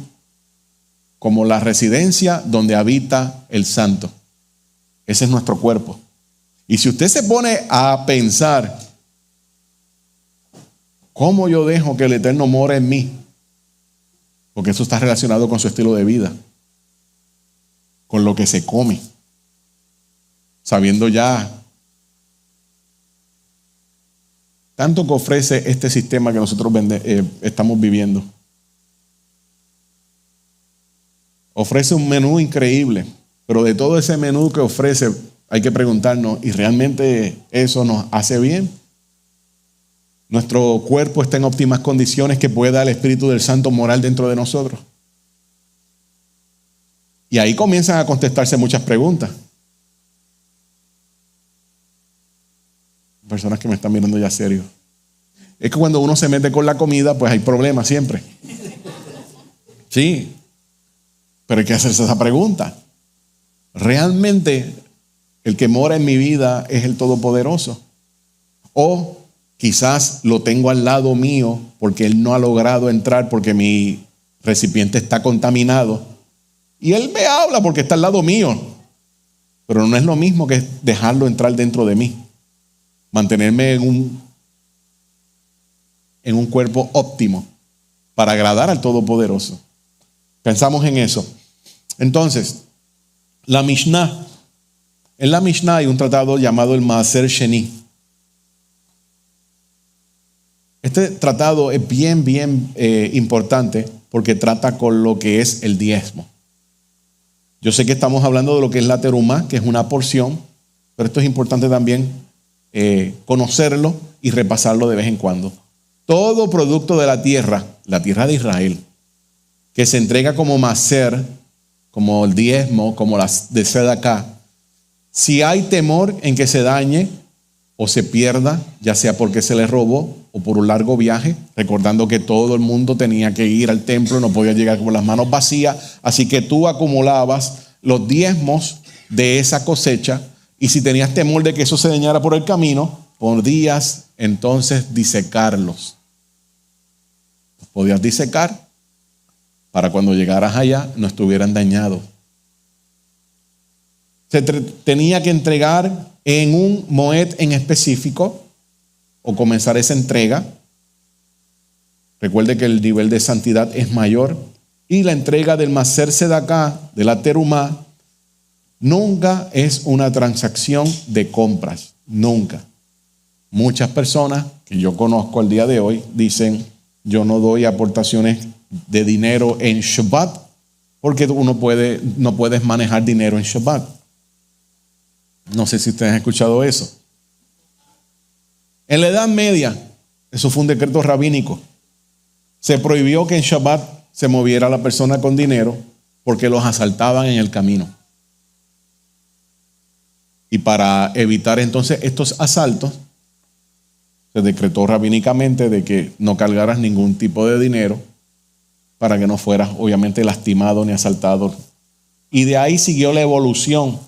[SPEAKER 1] como la residencia donde habita el santo. Ese es nuestro cuerpo. Y si usted se pone a pensar ¿Cómo yo dejo que el Eterno more en mí? Porque eso está relacionado con su estilo de vida, con lo que se come, sabiendo ya tanto que ofrece este sistema que nosotros estamos viviendo. Ofrece un menú increíble, pero de todo ese menú que ofrece hay que preguntarnos, ¿y realmente eso nos hace bien? ¿Nuestro cuerpo está en óptimas condiciones que pueda el Espíritu del Santo morar dentro de nosotros? Y ahí comienzan a contestarse muchas preguntas. Personas que me están mirando ya serio. Es que cuando uno se mete con la comida, pues hay problemas siempre. Sí. Pero hay que hacerse esa pregunta. ¿Realmente el que mora en mi vida es el Todopoderoso? O quizás lo tengo al lado mío porque Él no ha logrado entrar porque mi recipiente está contaminado. Y Él me habla porque está al lado mío. Pero no es lo mismo que dejarlo entrar dentro de mí. Mantenerme en un cuerpo óptimo para agradar al Todopoderoso. Pensamos en eso. Entonces, la Mishnah. En la Mishnah hay un tratado llamado el Maaser Sheni. Este tratado es bien importante porque trata con lo que es el diezmo. Yo sé que estamos hablando de lo que es la terumá, que es una porción, pero esto es importante también conocerlo y repasarlo de vez en cuando. Todo producto de la tierra de Israel, que se entrega como maser, como el diezmo, como las de sedacá, si hay temor en que se dañe o se pierda, ya sea porque se le robó o por un largo viaje, recordando que todo el mundo tenía que ir al templo, no podía llegar con las manos vacías, así que tú acumulabas los diezmos de esa cosecha, y si tenías temor de que eso se dañara por el camino, podías entonces disecarlos. Podías disecar para cuando llegaras allá no estuvieran dañados. Se tenía que entregar en un moed en específico o comenzar esa entrega. Recuerde que el nivel de santidad es mayor. Y la entrega del Maaser Sedacá, de la terumá, nunca es una transacción de compras. Nunca. Muchas personas que yo conozco al día de hoy dicen, yo no doy aportaciones de dinero en Shabbat porque no puedes manejar dinero en Shabbat. No sé si ustedes han escuchado eso. En la Edad Media, eso fue un decreto rabínico. Se prohibió que en Shabbat se moviera la persona con dinero porque los asaltaban en el camino. Y para evitar entonces estos asaltos, se decretó rabínicamente de que no cargaras ningún tipo de dinero para que no fueras obviamente lastimado ni asaltado. Y de ahí siguió la evolución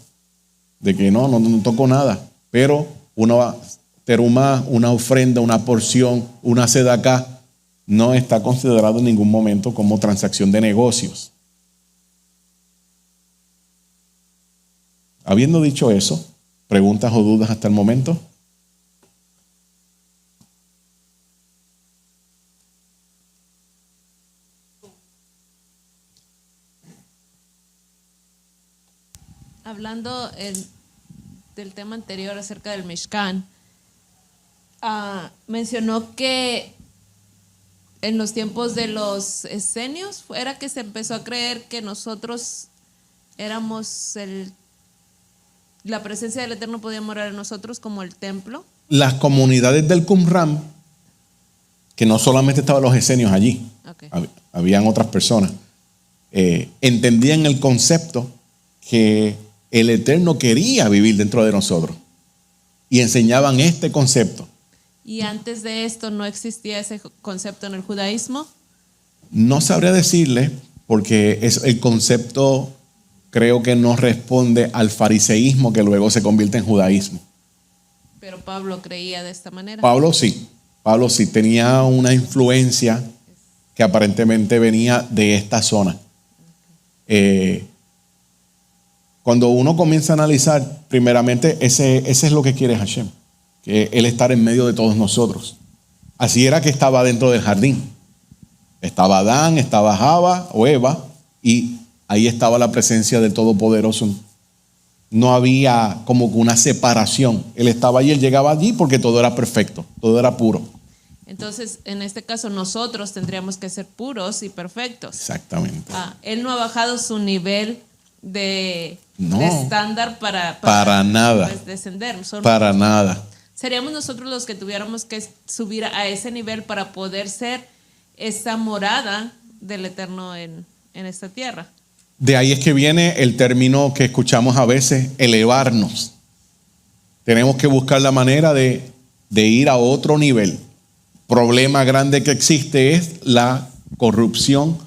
[SPEAKER 1] de que no tocó nada, pero una terumá, una ofrenda, una porción, una sedacá, no está considerado en ningún momento como transacción de negocios. Habiendo dicho eso, ¿preguntas o dudas hasta el momento?
[SPEAKER 3] Hablando del tema anterior acerca del Mishkan, mencionó que en los tiempos de los esenios era que se empezó a creer que nosotros éramos la presencia del Eterno podía morar en nosotros como el templo.
[SPEAKER 1] Las comunidades del Qumran, que no solamente estaban los esenios allí,
[SPEAKER 3] Okay.
[SPEAKER 1] Habían otras personas, entendían el concepto que el Eterno quería vivir dentro de nosotros y enseñaban este concepto.
[SPEAKER 3] ¿Y antes de esto no existía ese concepto en el judaísmo?
[SPEAKER 1] No sabría decirle, porque el concepto creo que no responde al fariseísmo que luego se convierte en judaísmo.
[SPEAKER 3] Pero Pablo creía de esta manera.
[SPEAKER 1] Pablo sí tenía una influencia que aparentemente venía de esta zona. Cuando uno comienza a analizar, primeramente, ese es lo que quiere Hashem, que Él estar en medio de todos nosotros. Así era que estaba dentro del jardín. Estaba Adán, estaba Java o Eva, y ahí estaba la presencia del Todopoderoso. No había como que una separación. Él estaba allí, él llegaba allí porque todo era perfecto, todo era puro.
[SPEAKER 3] Entonces, en este caso, nosotros tendríamos que ser puros y perfectos.
[SPEAKER 1] Exactamente.
[SPEAKER 3] Él no ha bajado su nivel de
[SPEAKER 1] No.
[SPEAKER 3] estándar
[SPEAKER 1] Para nada.
[SPEAKER 3] pues, descender.
[SPEAKER 1] Para nada.
[SPEAKER 3] Seríamos nosotros los que tuviéramos que subir a ese nivel para poder ser esa morada del Eterno en esta tierra.
[SPEAKER 1] De ahí es que viene el término que escuchamos a veces, elevarnos. Tenemos que buscar la manera de ir a otro nivel. Problema grande que existe es la corrupción,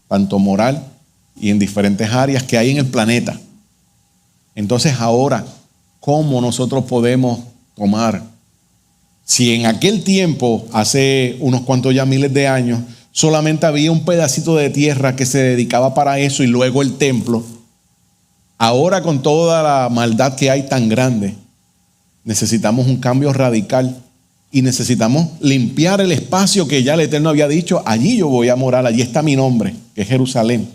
[SPEAKER 1] tanto moral y en diferentes áreas que hay en el planeta. Entonces ahora, ¿cómo nosotros podemos tomar? Si en aquel tiempo, hace unos cuantos ya miles de años, solamente había un pedacito de tierra que se dedicaba para eso y luego el templo, ahora con toda la maldad que hay tan grande, necesitamos un cambio radical y necesitamos limpiar el espacio que ya el Eterno había dicho, allí yo voy a morar, allí está mi nombre, que es Jerusalén.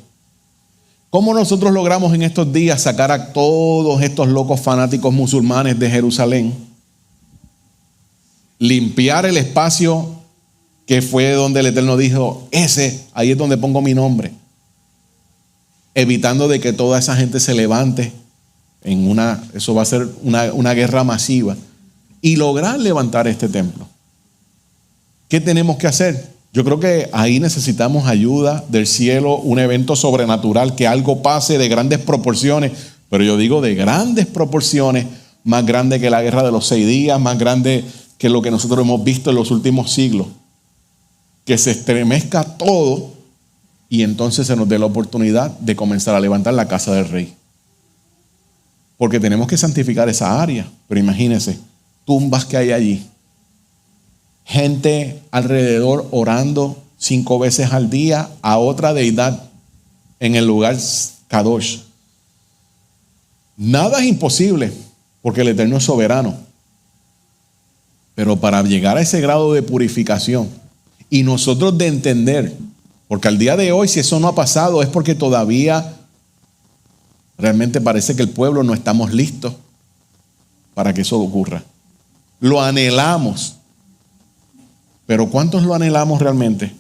[SPEAKER 1] ¿Cómo nosotros logramos en estos días sacar a todos estos locos fanáticos musulmanes de Jerusalén? Limpiar el espacio que fue donde el Eterno dijo, ahí es donde pongo mi nombre. Evitando de que toda esa gente se levante eso va a ser una guerra masiva. Y lograr levantar este templo. ¿Qué tenemos que hacer? Yo creo que ahí necesitamos ayuda del cielo, un evento sobrenatural, que algo pase de grandes proporciones, pero yo digo de grandes proporciones, más grande que la guerra de los 6 días, más grande que lo que nosotros hemos visto en los últimos siglos. Que se estremezca todo y entonces se nos dé la oportunidad de comenzar a levantar la casa del rey. Porque tenemos que santificar esa área, pero imagínense, tumbas que hay allí, gente alrededor orando 5 veces al día a otra deidad en el lugar Kadosh. Nada es imposible porque el Eterno es soberano, pero para llegar a ese grado de purificación y nosotros de entender, porque al día de hoy si eso no ha pasado es porque todavía realmente parece que el pueblo no estamos listos para que eso ocurra. Lo anhelamos. Pero ¿cuántos lo anhelamos realmente?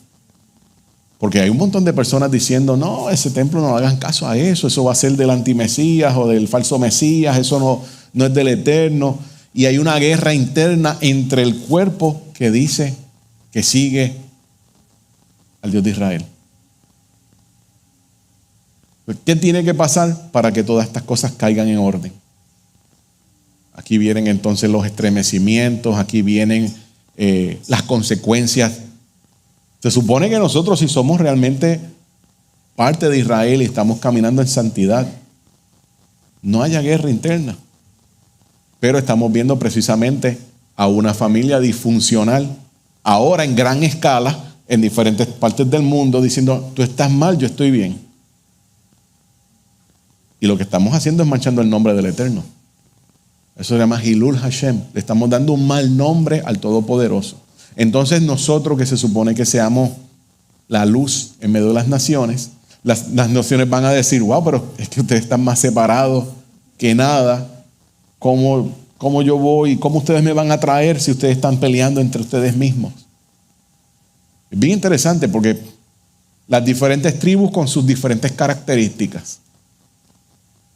[SPEAKER 1] Porque hay un montón de personas diciendo, no, ese templo no hagan caso a eso va a ser del antimesías o del falso mesías, eso no es del Eterno. Y hay una guerra interna entre el cuerpo que dice que sigue al Dios de Israel. ¿Qué tiene que pasar para que todas estas cosas caigan en orden? Aquí vienen entonces los estremecimientos, aquí vienen las consecuencias. Se supone que nosotros, si somos realmente parte de Israel y estamos caminando en santidad, no haya guerra interna. Pero estamos viendo precisamente a una familia disfuncional, ahora en gran escala, en diferentes partes del mundo, diciendo, tú estás mal, yo estoy bien. Y lo que estamos haciendo es manchando el nombre del Eterno. Eso se llama Hilul Hashem. Le estamos dando un mal nombre al Todopoderoso. Entonces nosotros que se supone que seamos la luz en medio de las naciones, las naciones van a decir, wow, pero es que ustedes están más separados que nada. ¿Cómo yo voy? ¿Cómo ustedes me van a traer si ustedes están peleando entre ustedes mismos? Es bien interesante porque las diferentes tribus con sus diferentes características,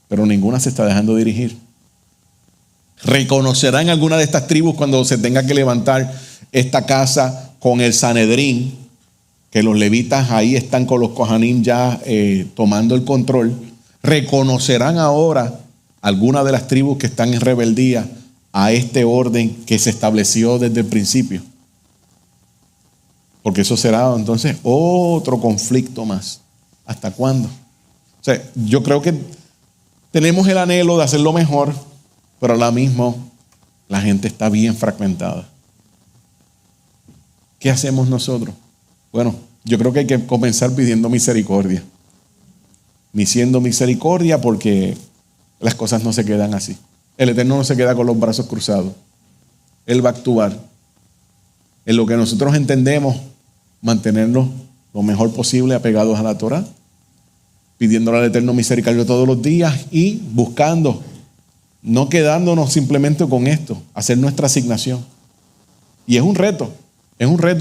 [SPEAKER 1] pero ninguna se está dejando dirigir. Reconocerán alguna de estas tribus cuando se tenga que levantar esta casa con el Sanedrín, que los levitas ahí están con los Kohanim ya tomando el control. Reconocerán ahora alguna de las tribus que están en rebeldía a este orden que se estableció desde el principio. Porque eso será entonces otro conflicto más. ¿Hasta cuándo? O sea, yo creo que tenemos el anhelo de hacerlo mejor, pero ahora mismo la gente está bien fragmentada. ¿Qué hacemos nosotros? Bueno, yo creo que hay que comenzar pidiendo misericordia. Diciendo misericordia porque las cosas no se quedan así. El Eterno no se queda con los brazos cruzados. Él va a actuar. en lo que nosotros entendemos, mantenernos lo mejor posible apegados a la Torá, pidiéndole al Eterno misericordia todos los días y buscando, no quedándonos simplemente con esto, hacer nuestra asignación. Y es un reto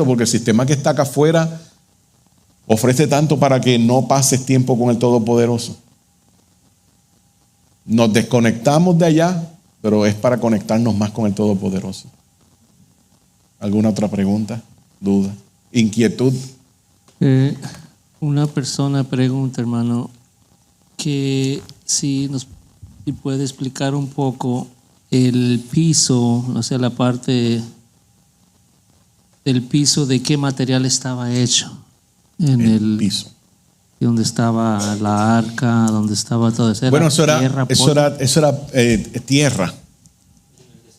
[SPEAKER 1] porque el sistema que está acá afuera ofrece tanto para que no pases tiempo con el Todopoderoso. Nos desconectamos de allá, pero es para conectarnos más con el Todopoderoso. ¿Alguna otra pregunta, duda, inquietud?
[SPEAKER 2] Una persona pregunta, hermano, que si puede explicar un poco el piso, o sea, la parte del piso, de qué material estaba hecho en el
[SPEAKER 1] piso.
[SPEAKER 2] Donde estaba la arca, donde estaba todo eso.
[SPEAKER 1] Bueno, eso era tierra.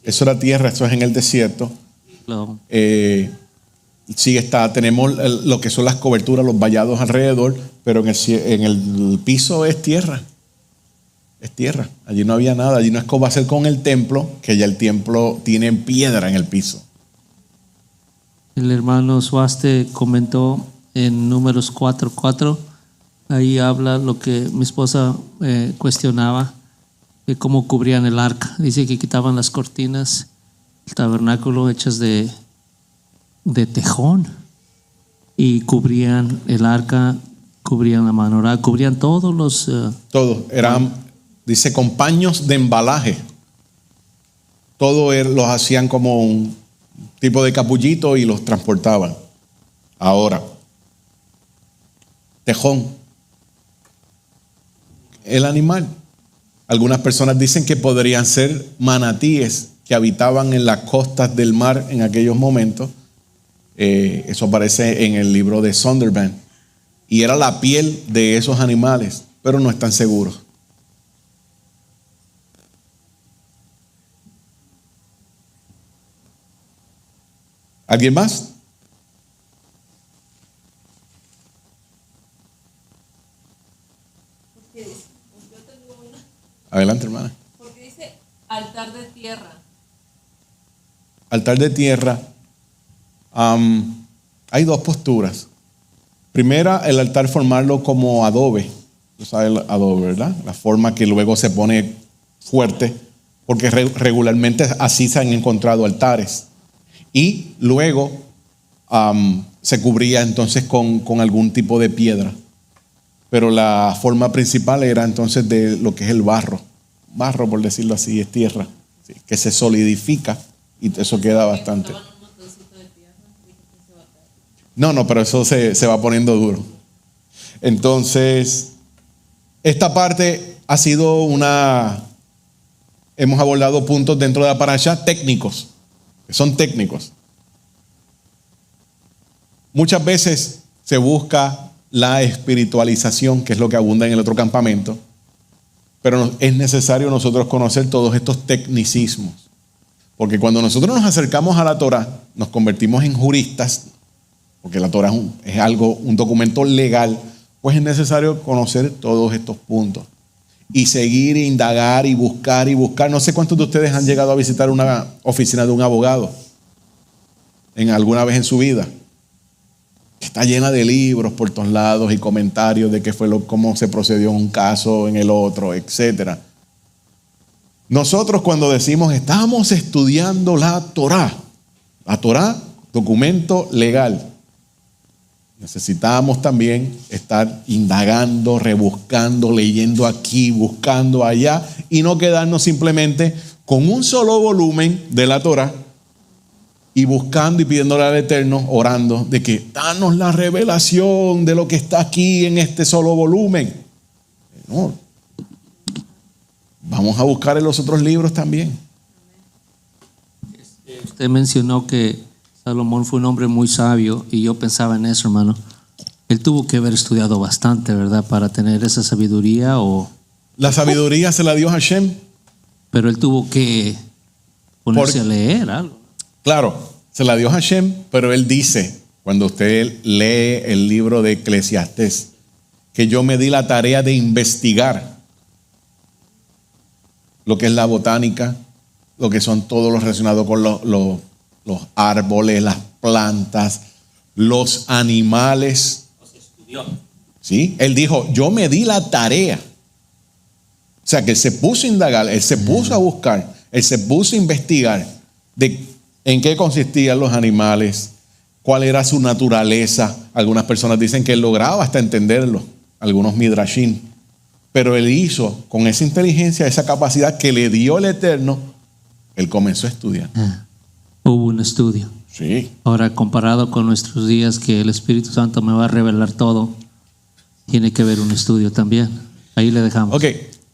[SPEAKER 1] Eso era tierra, eso es en el desierto.
[SPEAKER 2] Claro.
[SPEAKER 1] Sí tenemos lo que son las coberturas, los vallados alrededor, pero en el piso es tierra. Es tierra. Allí no había nada. Allí no es como va a ser con el templo, que ya el templo tiene piedra en el piso.
[SPEAKER 2] El hermano Suaste comentó en Números 4:4, ahí habla lo que mi esposa cuestionaba, de cómo cubrían el arca. Dice que quitaban las cortinas del tabernáculo hechas de tejón y cubrían el arca, cubrían la menorá, cubrían todos los...
[SPEAKER 1] Todos, eran, dice, con paños de embalaje. Todo los hacían como un tipo de capullito y los transportaban. Ahora, tejón, el animal. Algunas personas dicen que podrían ser manatíes que habitaban en las costas del mar en aquellos momentos. Eso aparece en el libro de Sondervan. Y era la piel de esos animales, pero no están seguros. ¿Alguien más? Adelante, hermana.
[SPEAKER 3] Porque dice altar de tierra.
[SPEAKER 1] Altar de tierra. Hay dos posturas. Primera, el altar formarlo como adobe. Tú sabes el adobe, ¿verdad? La forma que luego se pone fuerte, porque regularmente así se han encontrado altares. Y luego se cubría entonces con algún tipo de piedra. Pero la forma principal era entonces de lo que es el barro. Barro, por decirlo así, es tierra, ¿sí? Que se solidifica y eso queda bastante. No, pero eso se va poniendo duro. Entonces, esta parte ha sido hemos abordado puntos dentro de la parasha técnicos, que son técnicos. Muchas veces se busca la espiritualización, que es lo que abunda en el otro campamento, pero es necesario nosotros conocer todos estos tecnicismos, porque cuando nosotros nos acercamos a la Torá, nos convertimos en juristas, porque la Torá es un documento legal, pues es necesario conocer todos estos puntos y seguir, indagar y buscar. No sé cuántos de ustedes han llegado a visitar una oficina de un abogado alguna vez en su vida. Está llena de libros por todos lados y comentarios de cómo se procedió en un caso, en el otro, etc. Nosotros cuando decimos estamos estudiando la Torá, documento legal, necesitamos también estar indagando, rebuscando, leyendo aquí, buscando allá y no quedarnos simplemente con un solo volumen de la Torá y buscando y pidiéndole al Eterno, orando, de que danos la revelación de lo que está aquí en este solo volumen. No. Vamos a buscar en los otros libros también.
[SPEAKER 2] Usted mencionó que Salomón fue un hombre muy sabio y yo pensaba en eso, hermano. Él tuvo que haber estudiado bastante, ¿verdad? Para tener esa sabiduría
[SPEAKER 1] La sabiduría se la dio Hashem.
[SPEAKER 2] Pero él tuvo que ponerse a leer algo.
[SPEAKER 1] Claro, se la dio Hashem, pero él dice, cuando usted lee el libro de Eclesiastés, que yo me di la tarea de investigar lo que es la botánica, lo que son todos los relacionados con los árboles, las plantas, los animales.
[SPEAKER 2] Los estudió.
[SPEAKER 1] ¿Sí? Él dijo, yo me di la tarea. O sea, que él se puso a indagar, él se puso a buscar, él se puso a investigar de en qué consistían los animales, cuál era su naturaleza. Algunas personas dicen que él lograba hasta entenderlo, algunos midrashim. Pero él hizo, con esa inteligencia, esa capacidad que le dio el Eterno, él comenzó a estudiar.
[SPEAKER 2] Hubo un estudio.
[SPEAKER 1] Sí.
[SPEAKER 2] Ahora, comparado con nuestros días, que el Espíritu Santo me va a revelar todo, tiene que haber un estudio también. Ahí le dejamos.
[SPEAKER 1] Ok,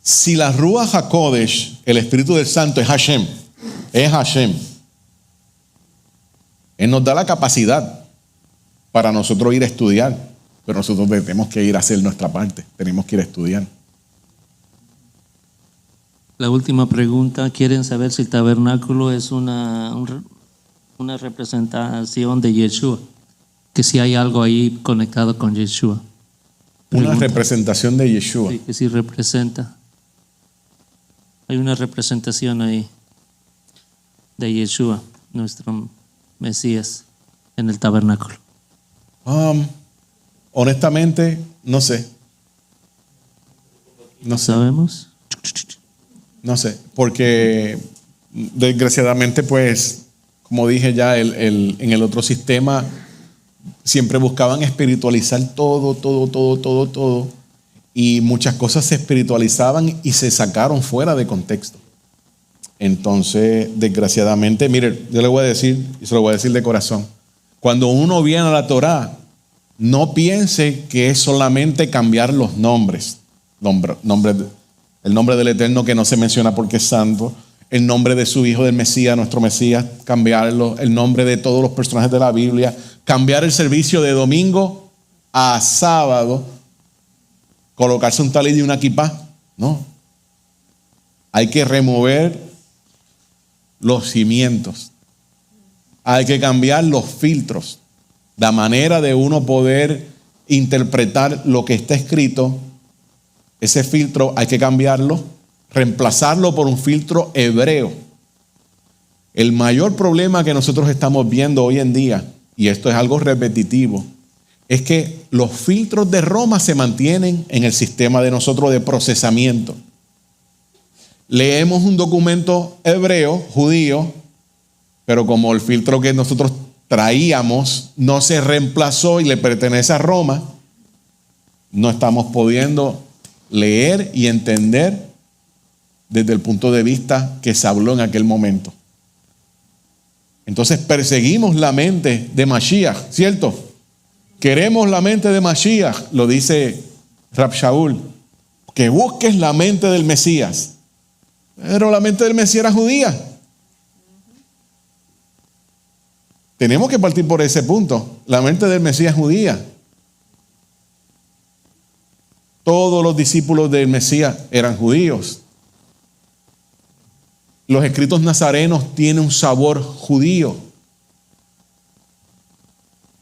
[SPEAKER 1] si la Ruach HaKodesh, el Espíritu del Santo, es Hashem, Él nos da la capacidad para nosotros ir a estudiar, pero nosotros tenemos que ir a hacer nuestra parte, tenemos que ir a estudiar.
[SPEAKER 2] La última pregunta, quieren saber si el tabernáculo es una representación de Yeshua, que si hay algo ahí conectado con Yeshua.
[SPEAKER 1] Una representación de Yeshua.
[SPEAKER 2] Sí, que sí representa. Hay una representación ahí de Yeshua, nuestro Mesías, en el tabernáculo.
[SPEAKER 1] Honestamente, no sé. No sé.
[SPEAKER 2] ¿Sabemos?
[SPEAKER 1] No sé, porque desgraciadamente, pues, como dije ya, en el otro sistema siempre buscaban espiritualizar todo, y muchas cosas se espiritualizaban y se sacaron fuera de contexto. Entonces, desgraciadamente, mire, yo le voy a decir, y se lo voy a decir de corazón, cuando uno viene a la Torá, no piense que es solamente cambiar los nombres. El nombre del Eterno, que no se menciona porque es santo, el nombre de su Hijo del Mesías, nuestro Mesías, cambiarlo, el nombre de todos los personajes de la Biblia, cambiar el servicio de domingo a sábado, colocarse un talid y una kipá. No. Hay que remover los cimientos. Hay que cambiar los filtros. La manera de uno poder interpretar lo que está escrito, ese filtro hay que cambiarlo, reemplazarlo por un filtro hebreo. El mayor problema que nosotros estamos viendo hoy en día, y esto es algo repetitivo, es que los filtros de Roma se mantienen en el sistema de nosotros de procesamiento. Leemos un documento hebreo, judío, pero como el filtro que nosotros traíamos no se reemplazó y le pertenece a Roma, no estamos pudiendo leer y entender desde el punto de vista que se habló en aquel momento. Entonces perseguimos la mente de Mashiach, ¿cierto? Queremos la mente de Mashiach, lo dice Rab Shaul, que busques la mente del Mesías. Pero la mente del Mesías era judía. Tenemos que partir por ese punto. La mente del Mesías es judía. Todos los discípulos del Mesías eran judíos. Los escritos nazarenos tienen un sabor judío.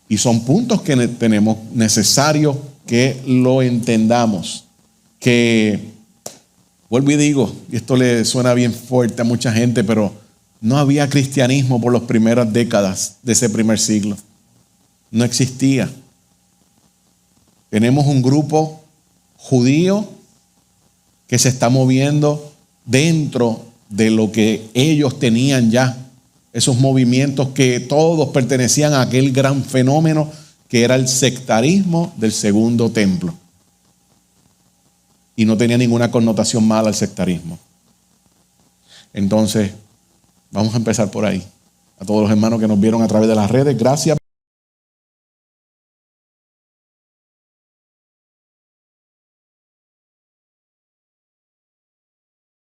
[SPEAKER 1] Y son puntos que tenemos necesario que lo entendamos. Que, vuelvo y digo, y esto le suena bien fuerte a mucha gente, pero no había cristianismo por las primeras décadas de ese primer siglo. No existía. Tenemos un grupo judío que se está moviendo dentro de lo que ellos tenían ya, esos movimientos que todos pertenecían a aquel gran fenómeno que era el sectarismo del segundo templo. Y no tenía ninguna connotación mala el sectarismo. Entonces, vamos a empezar por ahí. A todos los hermanos que nos vieron a través de las redes, gracias.